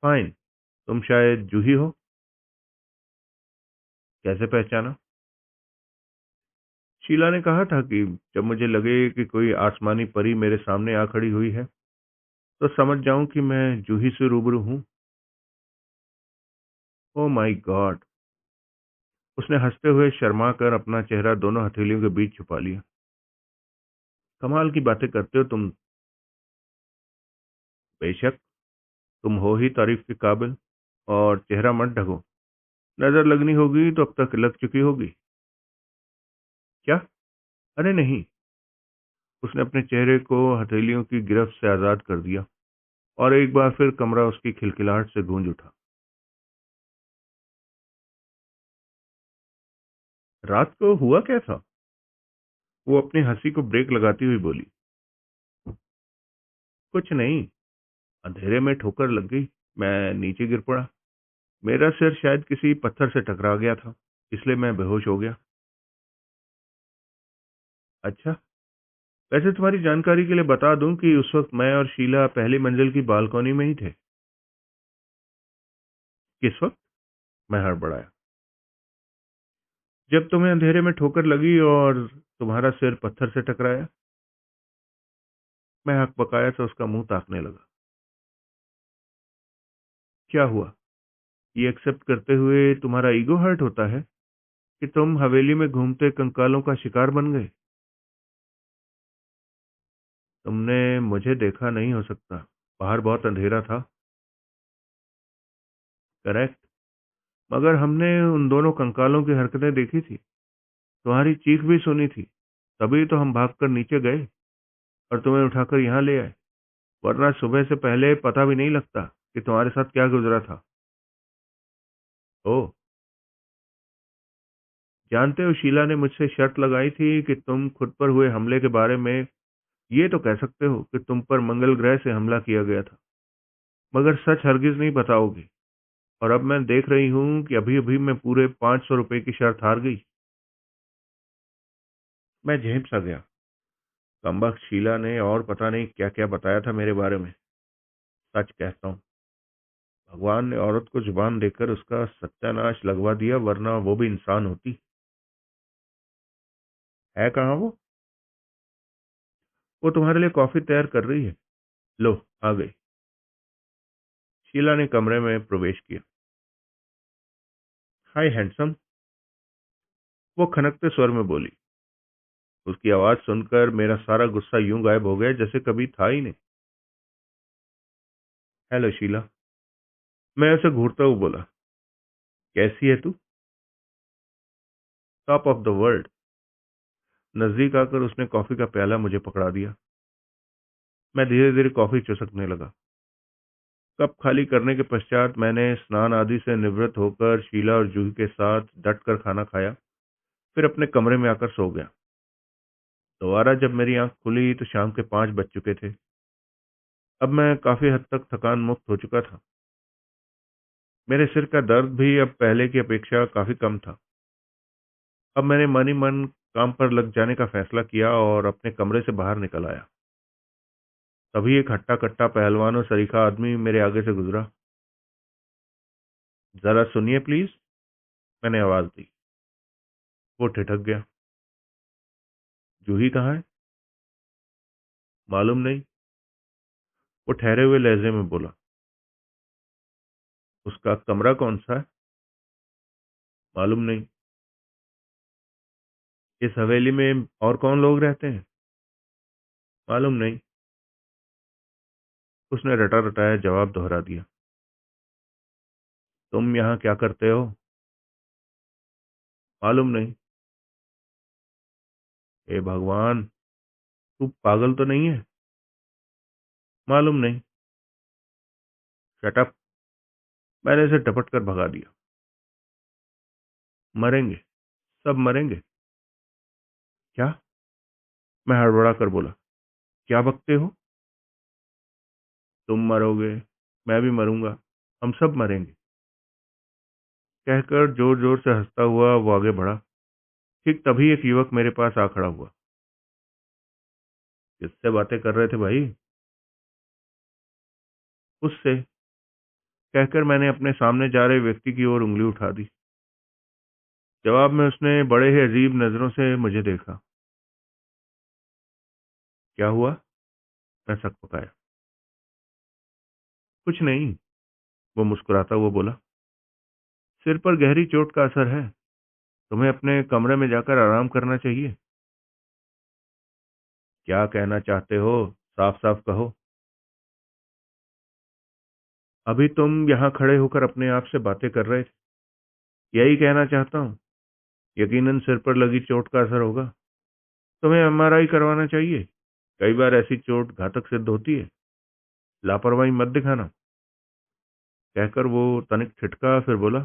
[SPEAKER 1] फाइन। तुम शायद जूही हो? कैसे पहचाना? शीला ने कहा था कि जब मुझे लगे कि कोई आसमानी परी मेरे सामने आ खड़ी हुई है तो समझ जाऊं कि मैं जूही से रूबरू हूं। Oh my God! उसने हंसते हुए शर्मा कर अपना चेहरा दोनों हथेलियों के बीच छुपा लिया। कमाल की बातें करते हो तुम। बेशक, तुम हो ही तारीफ के काबिल। और चेहरा मत ढको। नजर लगनी होगी तो अब तक लग चुकी होगी। क्या? अरे नहीं। उसने अपने चेहरे को हथेलियों की गिरफ्त से आजाद कर दिया और एक बार फिर कमरा उसकी खिलखिलाहट से गूंज उठा। रात को हुआ क्या था? वो अपनी हंसी को ब्रेक लगाती हुई बोली। कुछ नहीं। अंधेरे में ठोकर लग गई। मैं नीचे गिर पड़ा। मेरा सिर शायद किसी पत्थर से टकरा गया था, इसलिए मैं बेहोश हो गया। अच्छा। वैसे तुम्हारी जानकारी के लिए बता दूं कि उस वक्त मैं और शीला पहली मंजिल की बालकनी में ही थे। किस वक्त? मैं हड़बड़ाया। जब तुम्हें अंधेरे में ठोकर लगी और तुम्हारा सिर पत्थर से टकराया। मैं हकबकाया तो उसका मुंह ताकने लगा। क्या हुआ? ये एक्सेप्ट करते हुए तुम्हारा ईगो हर्ट होता है कि तुम हवेली में घूमते कंकालों का शिकार बन गए? तुमने मुझे देखा नहीं हो सकता। बाहर बहुत अंधेरा था। करेक्ट। मगर हमने उन दोनों कंकालों की हरकतें देखी थी। तुम्हारी चीख भी सुनी थी। तभी तो हम भागकर नीचे गए और तुम्हें उठाकर यहाँ ले आए। वरना सुबह से पहले पता भी नहीं लगता कि तुम्हारे साथ क्या गुजरा था। ओह। जानते हो, शीला ने मुझसे शर्त लगाई थी कि तुम खुद पर हुए हमले के बारे में ये तो कह सकते हो कि तुम पर मंगल ग्रह से हमला किया गया था, मगर सच हरगिज नहीं बताओगे। और अब मैं देख रही हूँ कि अभी अभी मैं पूरे 500 रुपए की शर्त हार गई। मैं झेप सा गया। कमबख्त शीला ने और पता नहीं क्या क्या बताया था मेरे बारे में। सच कहता हूँ, भगवान ने औरत को जुबान देकर उसका सत्यानाश लगवा दिया, वरना वो भी इंसान होती। है कहाँ वो? वो तुम्हारे लिए कॉफी तैयार कर रही है। लो, आ गई। शीला ने कमरे में प्रवेश किया। हाय हैंडसम, वो खनकते स्वर में बोली। उसकी आवाज सुनकर मेरा सारा गुस्सा यूं गायब हो गया जैसे कभी था ही नहीं। हेलो शीला, मैं उसे घूरता हुआ बोला। कैसी है तू? Top of the world. नजदीक आकर उसने कॉफी का प्याला मुझे पकड़ा दिया। मैं धीरे धीरे कॉफी चुसकने लगा। कप खाली करने के पश्चात मैंने स्नान आदि से निवृत्त होकर शीला और जूही के साथ डट कर खाना खाया, फिर अपने कमरे में आकर सो गया। दोबारा जब मेरी आंख खुली तो शाम के 5 बज चुके थे। अब मैं काफी हद तक थकान मुक्त हो चुका था। मेरे सिर का दर्द भी अब पहले की अपेक्षा काफी कम था। अब मैंने मन ही मन काम पर लग जाने का फैसला किया और अपने कमरे से बाहर निकल आया। तभी एक हट्टा कट्टा पहलवान और सरीखा आदमी मेरे आगे से गुजरा। जरा सुनिए प्लीज, मैंने आवाज दी। वो ठिठक गया। जूही कहाँ है? मालूम नहीं। वो ठहरे हुए लहजे में बोला। उसका कमरा कौन सा है? मालूम नहीं। इस हवेली में और कौन लोग रहते हैं? मालूम नहीं। उसने रटा रटाया जवाब दोहरा दिया। तुम यहाँ क्या करते हो? मालूम नहीं। हे भगवान, तू पागल तो नहीं है? मालूम नहीं। Shut up. मैंने इसे टपट कर भगा दिया। मरेंगे, सब मरेंगे। क्या? मैं हड़बड़ा कर बोला। क्या बकते हो? तुम मरोगे, मैं भी मरूंगा, हम सब मरेंगे। कहकर जोर जोर से हंसता हुआ वो आगे बढ़ा। ठीक तभी एक युवक मेरे पास आ खड़ा हुआ। किससे बातें कर रहे थे भाई? उससे, कहकर मैंने अपने सामने जा रहे व्यक्ति की ओर उंगली उठा दी। जवाब में उसने बड़े ही अजीब नजरों से मुझे देखा। क्या हुआ? मैं सक पकाया। कुछ नहीं, वो मुस्कुराता हुआ बोला। सिर पर गहरी चोट का असर है, तुम्हें अपने कमरे में जाकर आराम करना चाहिए। क्या कहना चाहते हो? साफ साफ कहो। अभी तुम यहाँ खड़े होकर अपने आप से बातें कर रहे थे। यही कहना चाहता हूँ। यकीनन सिर पर लगी चोट का असर होगा। तुम्हें एमआरआई करवाना चाहिए। कई बार ऐसी चोट घातक सिद्ध होती है। लापरवाही मत दिखाना। कहकर वो तनिक ठिठका, फिर बोला।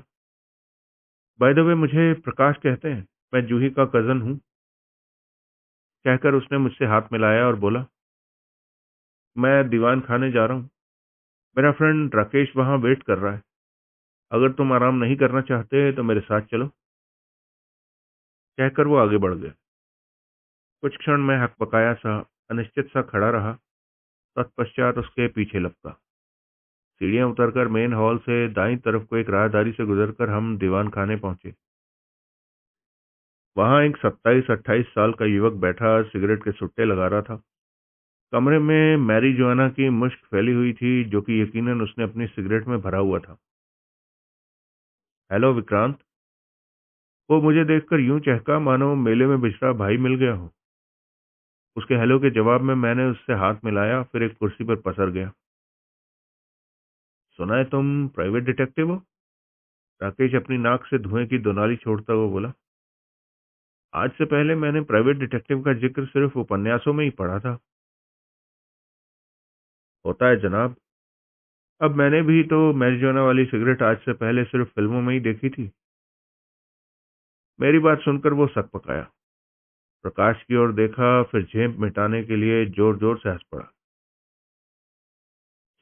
[SPEAKER 1] बाय द वे, मुझे प्रकाश कहते हैं, मैं जूही का कजन हूँ। कहकर उसने मुझसे हाथ मिलाया और बोला। मैं दीवान खाने जा रहा हूँ। मेरा फ्रेंड राकेश वहाँ वेट कर रहा है। अगर तुम आराम नहीं करना चाहते तो मेरे साथ चलो। कहकर वो आगे बढ़ गए। कुछ क्षण मैं हकबकाया सा, अनिश्चित सा खड़ा रहा। तत्पश्चात उसके पीछे लपका। सीढ़ियां उतरकर मेन हॉल से दाईं तरफ को एक राहदारी से गुजरकर हम दीवान खाने पहुंचे। वहां एक 27-28 साल का युवक बैठा सिगरेट के सुट्टे लगा रहा था। कमरे में मैरी जोआना की मुश्क फैली हुई थी, जो कि यकीनन उसने अपनी सिगरेट में भरा हुआ था। हेलो विक्रांत। वो मुझे देखकर यूं चहका मानो मेले में बिछड़ा भाई मिल गया हो। उसके हेलो के जवाब में मैंने उससे हाथ मिलाया, फिर एक कुर्सी पर पसर गया। सुना है तुम प्राइवेट डिटेक्टिव हो? राकेश अपनी नाक से धुएं की दोनाली छोड़ता हुआ बोला। आज से पहले मैंने प्राइवेट डिटेक्टिव का जिक्र सिर्फ उपन्यासों में ही पढ़ा था। होता है जनाब। अब मैंने भी तो मैरिजुआना वाली सिगरेट आज से पहले सिर्फ फिल्मों में ही देखी थी। मेरी बात सुनकर वो सक पकाया। प्रकाश की ओर देखा, फिर झेप मिटाने के लिए जोर जोर से हंस पड़ा।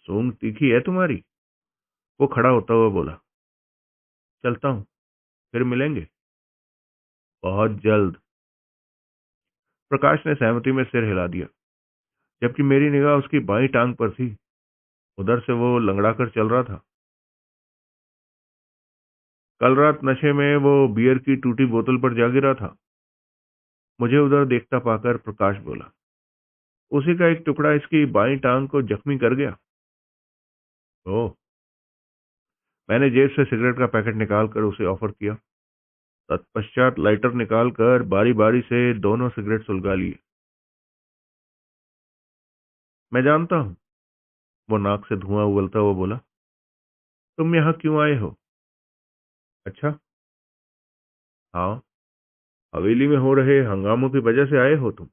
[SPEAKER 1] सूंड तीखी है तुम्हारी। वो खड़ा होता हुआ बोला। चलता हूँ, फिर मिलेंगे। बहुत जल्द। प्रकाश ने सहमति में सिर हिला दिया, जबकि मेरी निगाह उसकी बाईं टांग पर थी। उधर से वो लंगड़ा कर चल रहा था। कल रात नशे में वो बियर की टूटी बोतल पर जा गिरा था। मुझे उधर देखता पाकर प्रकाश बोला। उसी का एक टुकड़ा इसकी बाईं टांग को जख्मी कर गया। ओह। मैंने जेब से सिगरेट का पैकेट निकालकर उसे ऑफर किया। तत्पश्चात लाइटर निकालकर बारी बारी से दोनों सिगरेट सुलगा लिए। मैं जानता हूँ। वो नाक से धुआं उगलता हुआ बोला। तुम यहाँ क्यों आए हो? अच्छा। हाँ। हवेली में हो रहे हंगामों की वजह से आए हो तुम?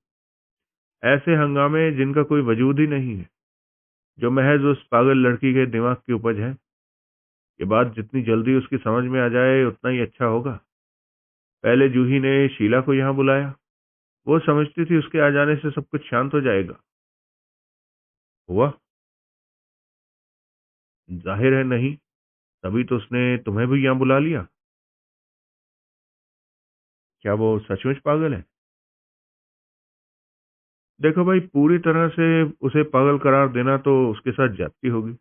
[SPEAKER 1] ऐसे हंगामे जिनका कोई वजूद ही नहीं है, जो महज उस पागल लड़की के दिमाग की उपज है। ये बात जितनी जल्दी उसकी समझ में आ जाए उतना ही अच्छा होगा। पहले जूही ने शीला को यहाँ बुलाया। वो समझती थी उसके आ जाने से सब कुछ शांत हो जाएगा। हुआ? जाहिर है नहीं। तभी तो उसने तुम्हें भी यहाँ बुला लिया। क्या वो सचमुच पागल है? देखो भाई, पूरी तरह से उसे पागल करार देना तो उसके साथ ज्यादती होगी।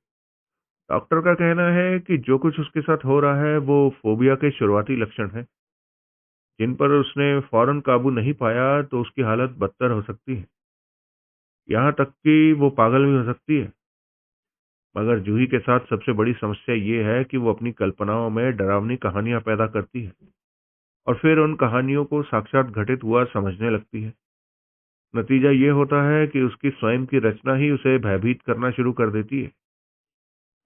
[SPEAKER 1] डॉक्टर का कहना है कि जो कुछ उसके साथ हो रहा है वो फोबिया के शुरुआती लक्षण हैं, जिन पर उसने फौरन काबू नहीं पाया तो उसकी हालत बदतर हो सकती है। यहाँ तक कि वो पागल भी हो सकती है। मगर जूही के साथ सबसे बड़ी समस्या ये है कि वो अपनी कल्पनाओं में डरावनी कहानियां पैदा करती है और फिर उन कहानियों को साक्षात घटित हुआ समझने लगती है। नतीजा ये होता है कि उसकी स्वयं की रचना ही उसे भयभीत करना शुरू कर देती है।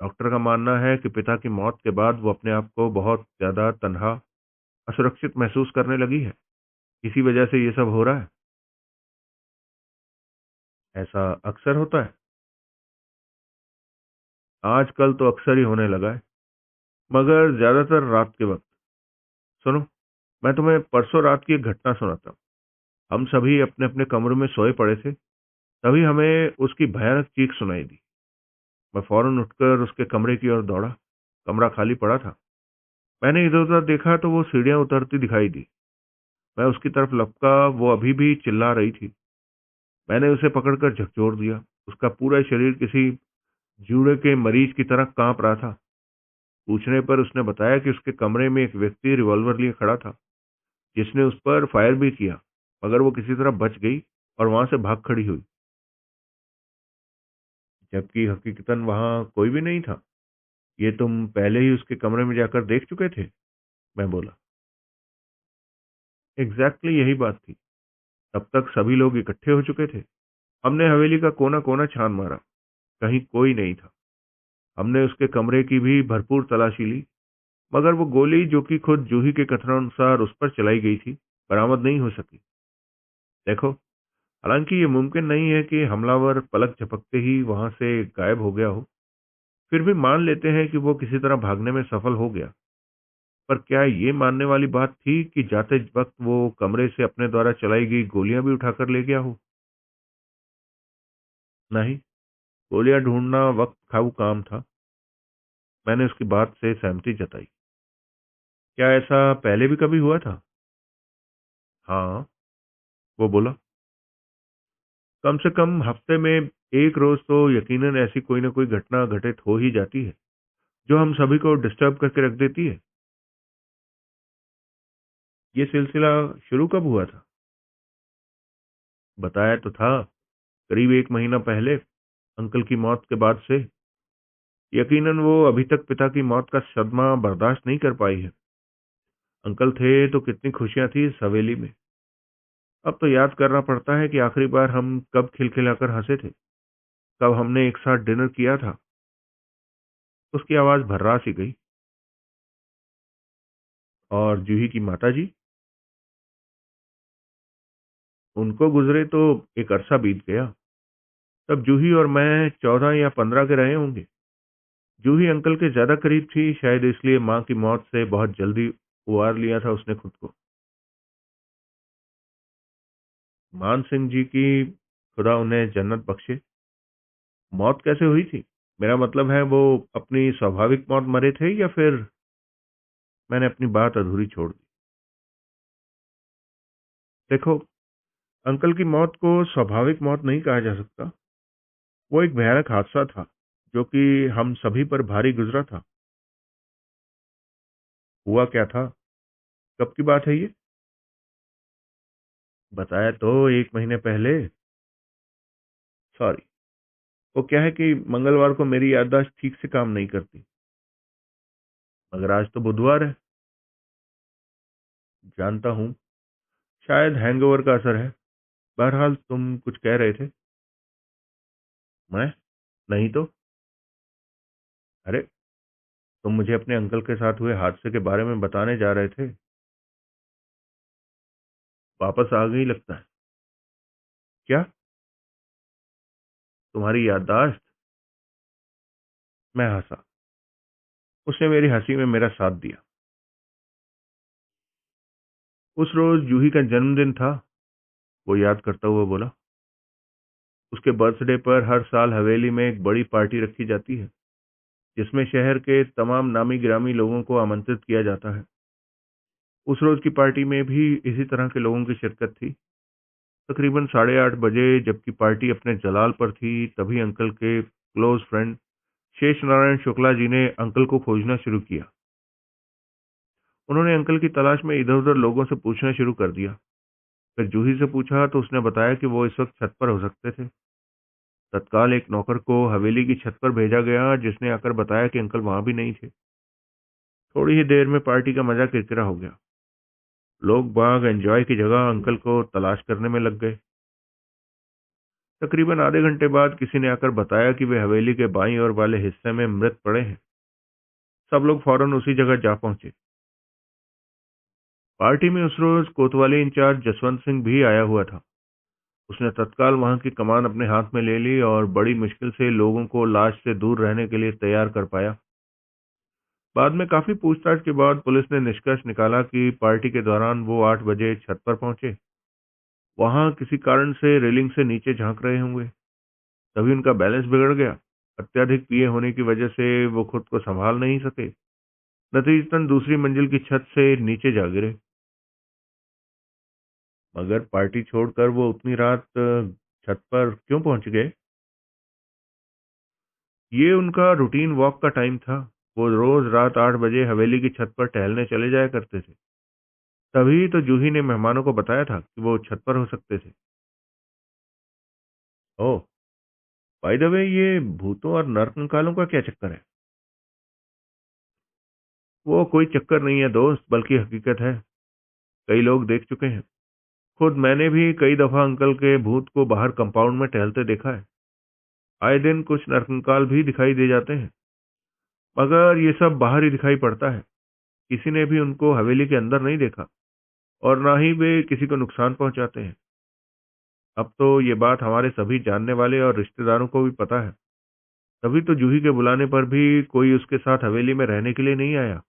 [SPEAKER 1] डॉक्टर का मानना है कि पिता की मौत के बाद वो अपने आप को बहुत ज्यादा तन्हा, असुरक्षित महसूस करने लगी है। इसी वजह से ये सब हो रहा है। ऐसा अक्सर होता है। आजकल तो अक्सर ही होने लगा है, मगर ज्यादातर रात के वक्त। सुनो, मैं तुम्हें परसों रात की एक घटना सुनाता हूँ। हम सभी अपने अपने कमरों में सोए पड़े थे, तभी हमें उसकी भयानक चीख सुनाई दी। मैं फौरन उठकर उसके कमरे की ओर दौड़ा। कमरा खाली पड़ा था। मैंने इधर उधर देखा तो वो सीढ़ियां उतरती दिखाई दी। मैं उसकी तरफ लपका, वो अभी भी चिल्ला रही थी। मैंने उसे पकड़कर झकझोर दिया। उसका पूरा शरीर किसी जूड़े के मरीज की तरह कांप रहा था। पूछने पर उसने बताया कि उसके कमरे में एक व्यक्ति रिवॉल्वर लिए खड़ा था, जिसने उस पर फायर भी किया, मगर वो किसी तरह बच गई और वहां से भाग खड़ी हुई, जबकि हकीकतन वहां कोई भी नहीं था। ये तुम पहले ही उसके कमरे में जाकर देख चुके थे, मैं बोला। एग्जैक्टली यही बात थी। तब तक सभी लोग इकट्ठे हो चुके थे। हमने हवेली का कोना कोना छान मारा, कहीं कोई नहीं था। हमने उसके कमरे की भी भरपूर तलाशी ली, मगर वो गोली जो कि खुद जूही के कथनानुसार उस पर चलाई गई थी, बरामद नहीं हो सकी। देखो, हालांकि ये मुमकिन नहीं है कि हमलावर पलक झपकते ही वहां से गायब हो गया हो, फिर भी मान लेते हैं कि वो किसी तरह भागने में सफल हो गया। पर क्या ये मानने वाली बात थी कि जाते वक्त वो कमरे से अपने द्वारा चलाई गई गोलियां भी उठाकर ले गया हो? नहीं, गोलियां ढूंढना वक्त खाऊ काम था। मैंने उसकी बात से सहमति जताई। क्या ऐसा पहले भी कभी हुआ था? हाँ, वो बोला। कम से कम हफ्ते में एक रोज तो यकीनन ऐसी कोई ना कोई घटना घटित हो ही जाती है, जो हम सभी को डिस्टर्ब करके रख देती है। ये सिलसिला शुरू कब हुआ था? बताया तो था, करीब एक महीना पहले, अंकल की मौत के बाद से। यकीनन वो अभी तक पिता की मौत का सदमा बर्दाश्त नहीं कर पाई है। अंकल थे तो कितनी खुशियां थी इस हवेली में। अब तो याद करना पड़ता है कि आखिरी बार हम कब खिलखिलाकर हंसे थे, कब हमने एक साथ डिनर किया था। उसकी आवाज भर्रा सी गई। और जूही की माता जी, उनको गुजरे तो एक अरसा बीत गया। तब जूही और मैं 14 या 15 के रहे होंगे। जूही अंकल के ज्यादा करीब थी, शायद इसलिए माँ की मौत से बहुत जल्दी उबार लिया था उसने खुद को। मान सिंह जी की, खुदा उन्हें जन्नत बख्शे। मौत कैसे हुई थी? मेरा मतलब है, वो अपनी स्वाभाविक मौत मरे थे या फिर? मैंने अपनी बात अधूरी छोड़ दी। देखो, अंकल की मौत को स्वाभाविक मौत नहीं कहा जा सकता। वो एक भयानक हादसा था, जो कि हम सभी पर भारी गुजरा था। हुआ क्या था? कब की बात है ये? बताया तो, एक महीने पहले। सॉरी। वो क्या है कि मंगलवार को मेरी याददाश्त ठीक से काम नहीं करती। मगर आज तो बुधवार है। जानता हूँ, शायद हैंगओवर का असर है। बहरहाल, तुम कुछ कह रहे थे। मैं? नहीं तो। अरे, तुम मुझे अपने अंकल के साथ हुए हादसे के बारे में बताने जा रहे थे। वापस आ गई लगता है। क्या? तुम्हारी याददाश्त? मैं हंसा। उसने मेरी हंसी में मेरा साथ दिया। उस रोज जूही का जन्मदिन था, वो याद करता हुआ बोला। उसके बर्थडे पर हर साल हवेली में एक बड़ी पार्टी रखी जाती है, जिसमें शहर के तमाम नामी गिरामी लोगों को आमंत्रित किया जाता है। उस रोज की पार्टी में भी इसी तरह के लोगों की शिरकत थी। तकरीबन 8:30 बजे, जबकि पार्टी अपने जलाल पर थी, तभी अंकल के क्लोज फ्रेंड शेष नारायण शुक्ला जी ने अंकल को खोजना शुरू किया। उन्होंने अंकल की तलाश में इधर उधर लोगों से पूछना शुरू कर दिया। फिर जूही से पूछा तो उसने बताया कि वो इस वक्त छत पर हो सकते थे। तत्काल एक नौकर को हवेली की छत पर भेजा गया, जिसने आकर बताया कि अंकल वहां भी नहीं थे। थोड़ी ही देर में पार्टी का मजा किरकिरा हो गया। लोग बाग एंजॉय की जगह अंकल को तलाश करने में लग गए। तकरीबन आधे घंटे बाद किसी ने आकर बताया कि वे हवेली के बाईं ओर वाले हिस्से में मृत पड़े हैं। सब लोग फौरन उसी जगह जा पहुंचे। पार्टी में उस रोज कोतवाली इंचार्ज जसवंत सिंह भी आया हुआ था। उसने तत्काल वहां की कमान अपने हाथ में ले ली और बड़ी मुश्किल से लोगों को लाश से दूर रहने के लिए तैयार कर पाया। बाद में काफी पूछताछ के बाद पुलिस ने निष्कर्ष निकाला कि पार्टी के दौरान वो 8 बजे छत पर पहुंचे। वहां किसी कारण से रेलिंग से नीचे झांक रहे होंगे, तभी उनका बैलेंस बिगड़ गया। अत्यधिक पिए होने की वजह से वो खुद को संभाल नहीं सके। नतीजतन दूसरी मंजिल की छत से नीचे जा गिरे। मगर पार्टी छोड़कर वो उतनी रात छत पर क्यों पहुंच गए? ये उनका रूटीन वॉक का टाइम था। वो रोज रात 8 बजे हवेली की छत पर टहलने चले जाया करते थे। तभी तो जूही ने मेहमानों को बताया था कि वो छत पर हो सकते थे। ओह, बाय द वे, ये भूतों और नरकंकालों का क्या चक्कर है? वो कोई चक्कर नहीं है दोस्त, बल्कि हकीकत है। कई लोग देख चुके हैं। खुद मैंने भी कई दफा अंकल के भूत को बाहर कंपाउंड में टहलते देखा है। आए दिन कुछ नरकंकाल भी दिखाई दे जाते हैं, मगर ये सब बाहर ही दिखाई पड़ता है। किसी ने भी उनको हवेली के अंदर नहीं देखा, और ना ही वे किसी को नुकसान पहुंचाते हैं। अब तो ये बात हमारे सभी जानने वाले और रिश्तेदारों को भी पता है। तभी तो जूही के बुलाने पर भी कोई उसके साथ हवेली में रहने के लिए नहीं आया।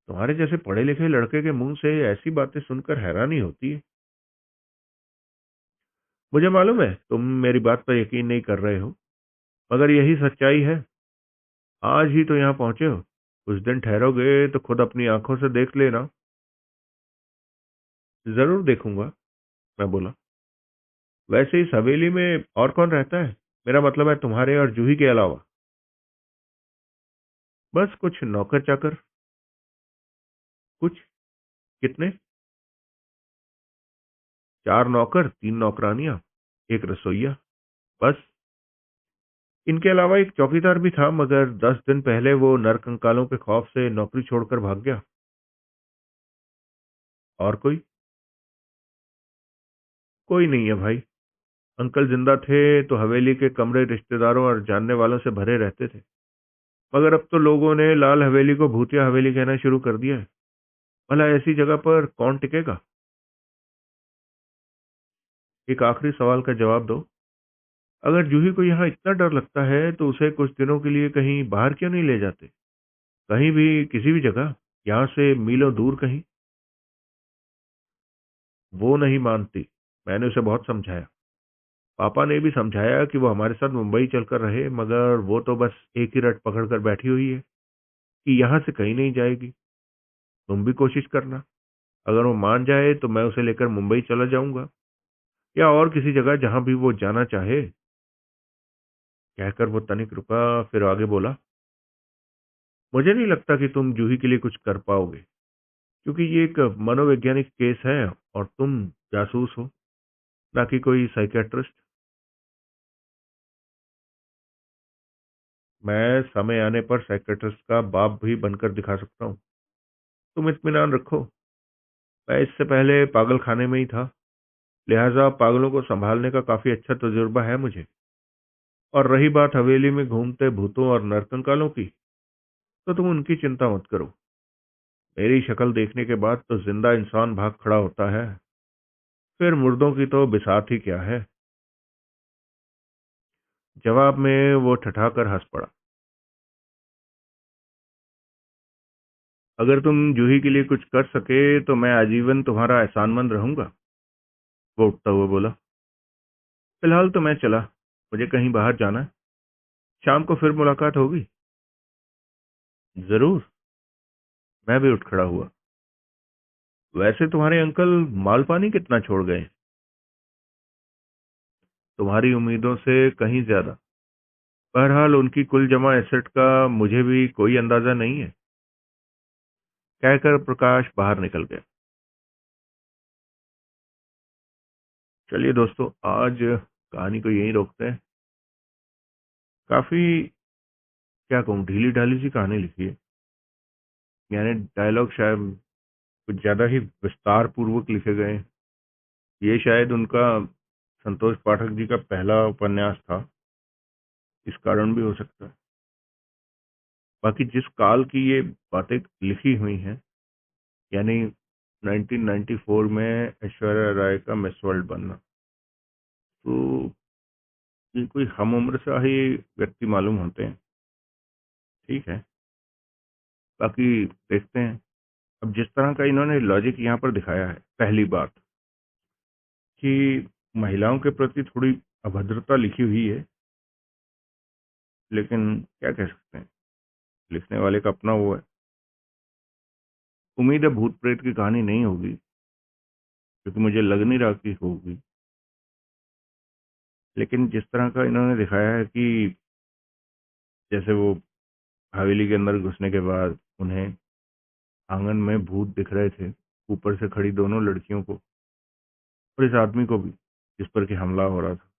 [SPEAKER 1] तुम्हारे जैसे पढ़े लिखे लड़के के मुंह से ऐसी बातें सुनकर हैरानी होती है। मुझे मालूम है तुम मेरी बात पर यकीन नहीं कर रहे हो, मगर यही सच्चाई है। आज ही तो यहाँ पहुंचे हो, कुछ दिन ठहरोगे तो खुद अपनी आंखों से देख लेना। जरूर देखूंगा, मैं बोला। वैसे इस हवेली में और कौन रहता है? मेरा मतलब है तुम्हारे और जूही के अलावा। बस कुछ नौकर चाकर। कुछ? कितने? 4 नौकर, 3 नौकरानियां, एक रसोइया, बस। इनके अलावा एक चौकीदार भी था, मगर 10 दिन पहले वो नरकंकालों के खौफ से नौकरी छोड़कर भाग गया। और कोई? कोई नहीं है भाई। अंकल जिंदा थे तो हवेली के कमरे रिश्तेदारों और जानने वालों से भरे रहते थे, मगर अब तो लोगों ने लाल हवेली को भूतिया हवेली कहना शुरू कर दिया है। भला ऐसी जगह पर कौन टिकेगा? एक आखिरी सवाल का जवाब दो। अगर जूही को यहाँ इतना डर लगता है तो उसे कुछ दिनों के लिए कहीं बाहर क्यों नहीं ले जाते? कहीं भी, किसी भी जगह, यहाँ से मीलों दूर कहीं। वो नहीं मानती। मैंने उसे बहुत समझाया। पापा ने भी समझाया कि वो हमारे साथ मुंबई चलकर रहे, मगर वो तो बस एक ही रट पकड़ कर बैठी हुई है कि यहाँ से कहीं नहीं जाएगी। तुम भी कोशिश करना। अगर वो मान जाए तो मैं उसे लेकर मुंबई चला जाऊंगा, या और किसी जगह जहां भी वो जाना चाहे। कहकर वो तनिक रुका, फिर आगे बोला। मुझे नहीं लगता कि तुम जूही के लिए कुछ कर पाओगे, क्योंकि ये एक मनोवैज्ञानिक केस है और तुम जासूस हो, ना कि कोई साइकेट्रिस्ट। मैं समय आने पर साइकेट्रिस्ट का बाप भी बनकर दिखा सकता हूँ। तुम इत्मीनान रखो। मैं इससे पहले पागल खाने में ही था, लिहाजा पागलों को संभालने का काफी अच्छा तजुर्बा है मुझे। और रही बात हवेली में घूमते भूतों और नरकंकालों की, तो तुम उनकी चिंता मत करो। मेरी शक्ल देखने के बाद तो जिंदा इंसान भाग खड़ा होता है, फिर मुर्दों की तो बिसात ही क्या है। जवाब में वो ठठाकर हंस पड़ा। अगर तुम जूही के लिए कुछ कर सके तो मैं आजीवन तुम्हारा एहसानमंद रहूंगा, वो उठता हुआ बोला। फिलहाल तो मैं चला, मुझे कहीं बाहर जाना है। शाम को फिर मुलाकात होगी। जरूर। मैं भी उठ खड़ा हुआ। वैसे तुम्हारे अंकल माल पानी कितना छोड़ गए? तुम्हारी उम्मीदों से कहीं ज्यादा। बहरहाल उनकी कुल जमा एसेट का मुझे भी कोई अंदाजा नहीं है, कहकर प्रकाश बाहर निकल गया। चलिए दोस्तों, आज कहानी को यहीं रोकते हैं। काफी, क्या कहूँ, ढीली ढाली सी कहानी लिखी है। यानी डायलॉग शायद कुछ ज्यादा ही विस्तार पूर्वक लिखे गए हैं। ये शायद उनका, संतोष पाठक जी का पहला उपन्यास था, इस कारण भी हो सकता है। बाकी जिस काल की ये बातें लिखी हुई हैं, यानी 1994 में ऐश्वर्या राय का मिस वर्ल्ड बनना, तो ये कोई हम उम्र सा ही व्यक्ति मालूम होते हैं। ठीक है, बाकी देखते हैं। अब जिस तरह का इन्होंने लॉजिक यहाँ पर दिखाया है, पहली बात कि महिलाओं के प्रति थोड़ी अभद्रता लिखी हुई है, लेकिन क्या कह सकते हैं, लिखने वाले का अपना वो है। उम्मीद है भूत प्रेत की कहानी नहीं होगी, क्योंकि मुझे लग नहीं रहा कि होगी। लेकिन जिस तरह का इन्होंने दिखाया है कि जैसे वो हवेली के अंदर घुसने के बाद उन्हें आंगन में भूत दिख रहे थे, ऊपर से खड़ी दोनों लड़कियों को और इस आदमी को भी जिस पर कि हमला हो रहा था,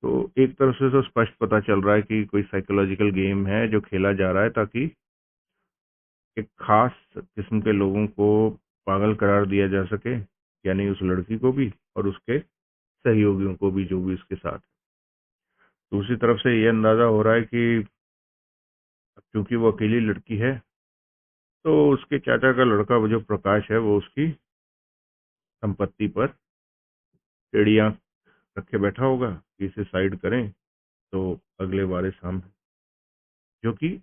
[SPEAKER 1] तो एक तरफ से तो स्पष्ट पता चल रहा है कि कोई साइकोलॉजिकल गेम है जो खेला जा रहा है, ताकि एक खास किस्म के लोगों को पागल करार दिया जा सके, यानी उस लड़की को भी और उसके सहयोगियों को भी जो भी उसके साथ। दूसरी तरफ से ये अंदाजा हो रहा है कि क्योंकि वो अकेली लड़की है, तो उसके चाचा का लड़का वो जो प्रकाश है, वो उसकी संपत्ति पर टेढ़ी आंख रखे बैठा होगा कि इसे साइड करें तो अगले वारिस हम हैं। जो कि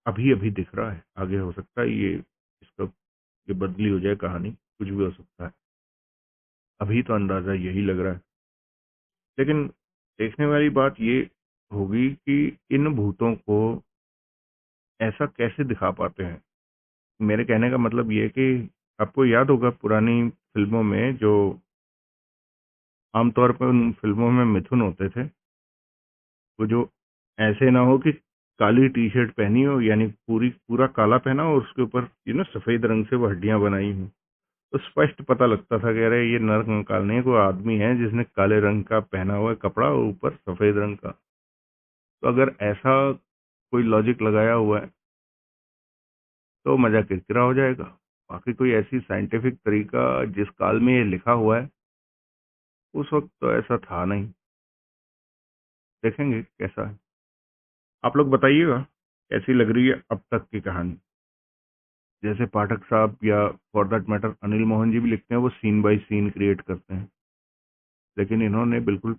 [SPEAKER 1] अभी अभी दिख रहा है, आगे हो सकता है ये बदली हो जाए कहानी, कुछ भी हो सकता है। अभी तो अंदाजा यही लग रहा है। लेकिन देखने वाली बात ये होगी कि इन भूतों को ऐसा कैसे दिखा पाते हैं। मेरे कहने का मतलब ये है कि आपको याद होगा पुरानी फिल्मों में जो आमतौर पर उन फिल्मों में मिथुन होते थे, वो जो ऐसे ना हो कि काली टी शर्ट पहनी हो, यानी पूरा काला पहना हो और उसके ऊपर सफेद रंग से वो हड्डियां बनाई हो, तो स्पष्ट पता लगता था कि अरे ये नर कंकाल नहीं, कोई आदमी है जिसने काले रंग का पहना हुआ है कपड़ा और ऊपर सफेद रंग का। तो अगर ऐसा कोई लॉजिक लगाया हुआ है तो मजा किरकिरा हो जाएगा। बाकी कोई ऐसी साइंटिफिक तरीका जिस काल में ये लिखा हुआ है, उस वक्त तो ऐसा था नहीं। देखेंगे कैसा है। आप लोग बताइएगा कैसी लग रही है अब तक की कहानी। जैसे पाठक साहब या for that matter Anil Mohan ji भी लिखते हैं, वो सीन बाय सीन क्रिएट करते हैं, लेकिन इन्होंने बिल्कुल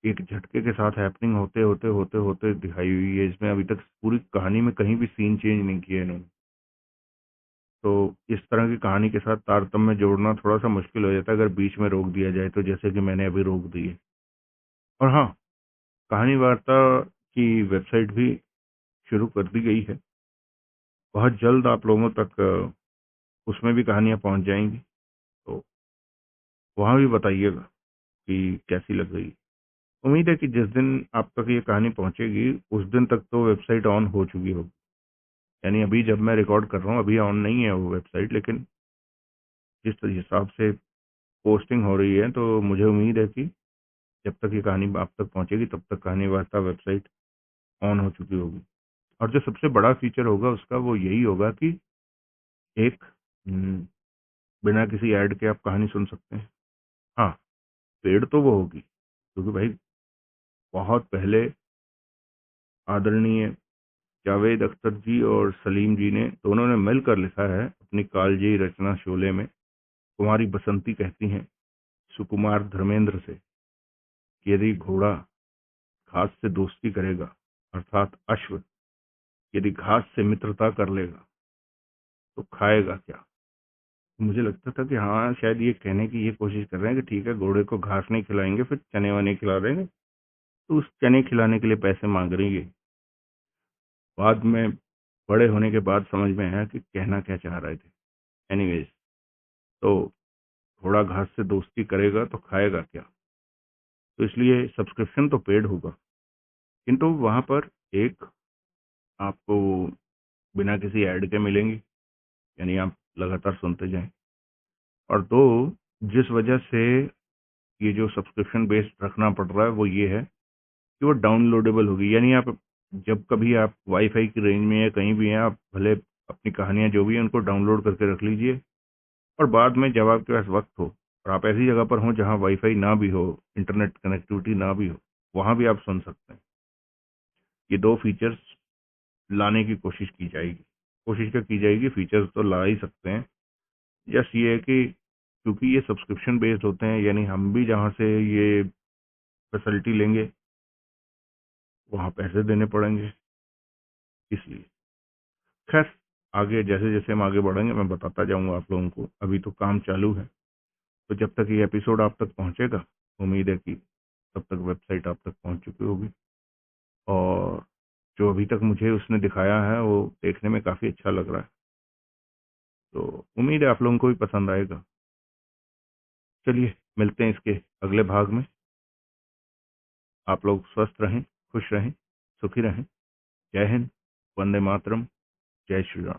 [SPEAKER 1] एक झटके के साथ हैपनिंग होते होते होते होते दिखाई हुई है। इसमें अभी तक पूरी कहानी में कहीं भी सीन चेंज नहीं किया इन्होंने। तो इस तरह की कहानी के साथ तारतम्य जोड़ना थोड़ा सा मुश्किल हो जाता है अगर बीच में रोक दिया जाए, तो जैसे कि मैंने अभी रोक दी है। और हाँ, कहानी वार्ता की वेबसाइट भी शुरू कर दी गई है। बहुत जल्द आप लोगों तक उसमें भी कहानियां पहुंच जाएंगी, तो वहां भी बताइएगा कि कैसी लग रही है। उम्मीद है कि जिस दिन आप तक ये कहानी पहुंचेगी उस दिन तक तो वेबसाइट ऑन हो चुकी होगी। यानी अभी जब मैं रिकॉर्ड कर रहा हूँ अभी ऑन नहीं है वो वेबसाइट, लेकिन जिस हिसाब से पोस्टिंग हो रही है तो मुझे उम्मीद है कि जब तक ये कहानी आप तक पहुंचेगी तब तक कहानी वार्ता वेबसाइट ऑन हो चुकी होगी। और जो सबसे बड़ा फीचर होगा उसका वो यही होगा कि एक बिना किसी ऐड के आप कहानी सुन सकते हैं। हाँ, पेड तो वो होगी, क्योंकि भाई बहुत पहले आदरणीय जावेद अख्तर जी और सलीम जी ने दोनों ने मिलकर लिखा है अपनी कालजयी रचना शोले में, कुमारी बसंती कहती हैं सुकुमार धर्मेंद्र से कि यदि घोड़ा घास से दोस्ती करेगा, अर्थात अश्व यदि घास से मित्रता कर लेगा तो खाएगा क्या। मुझे लगता था कि हाँ, शायद ये कहने की ये कोशिश कर रहे हैं कि ठीक है, घोड़े को घास नहीं खिलाएंगे, फिर चने वने खिला देंगे, तो उस चने खिलाने के लिए पैसे मांग रही है। बाद में बड़े होने के बाद समझ में आया कि कहना क्या चाह रहे थे। एनीवेज, तो घोड़ा घास से दोस्ती करेगा तो खाएगा क्या, तो इसलिए सब्सक्रिप्शन तो पेड होगा, किंतु वहां पर एक आपको बिना किसी ऐड के मिलेंगी, यानी आप लगातार सुनते जाएं। और दो, जिस वजह से ये जो सब्सक्रिप्शन बेस्ड रखना पड़ रहा है वो ये है कि वो डाउनलोडेबल होगी, यानी आप जब कभी आप वाईफाई की रेंज में या कहीं भी हैं, आप भले अपनी कहानियां जो भी हैं उनको डाउनलोड करके रख लीजिए, और बाद में जब आपके पास वक्त हो और आप ऐसी जगह पर हों जहां वाईफाई ना भी हो, इंटरनेट कनेक्टिविटी ना भी हो, वहां भी आप सुन सकते हैं। ये दो फीचर्स लाने की कोशिश की जाएगी। कोशिश क्या की जाएगी, फीचर्स तो ला ही सकते हैं। जस्ट ये है कि क्योंकि ये सब्सक्रिप्शन बेस्ड होते हैं, यानी हम भी जहां से ये फैसिलिटी लेंगे वहां पैसे देने पड़ेंगे, इसलिए खैर आगे जैसे जैसे हम आगे बढ़ेंगे मैं बताता जाऊंगा आप लोगों को। अभी तो काम चालू है, तो जब तक ये एपिसोड आप तक पहुंचेगा उम्मीद है कि तब तक वेबसाइट आप तक पहुंच चुकी होगी, और जो अभी तक मुझे उसने दिखाया है वो देखने में काफ़ी अच्छा लग रहा है, तो उम्मीद है आप लोगों को भी पसंद आएगा। चलिए मिलते हैं इसके अगले भाग में। आप लोग स्वस्थ रहें, खुश रहें, सुखी रहें। जय हिंद, वंदे मातरम, जय श्री राम।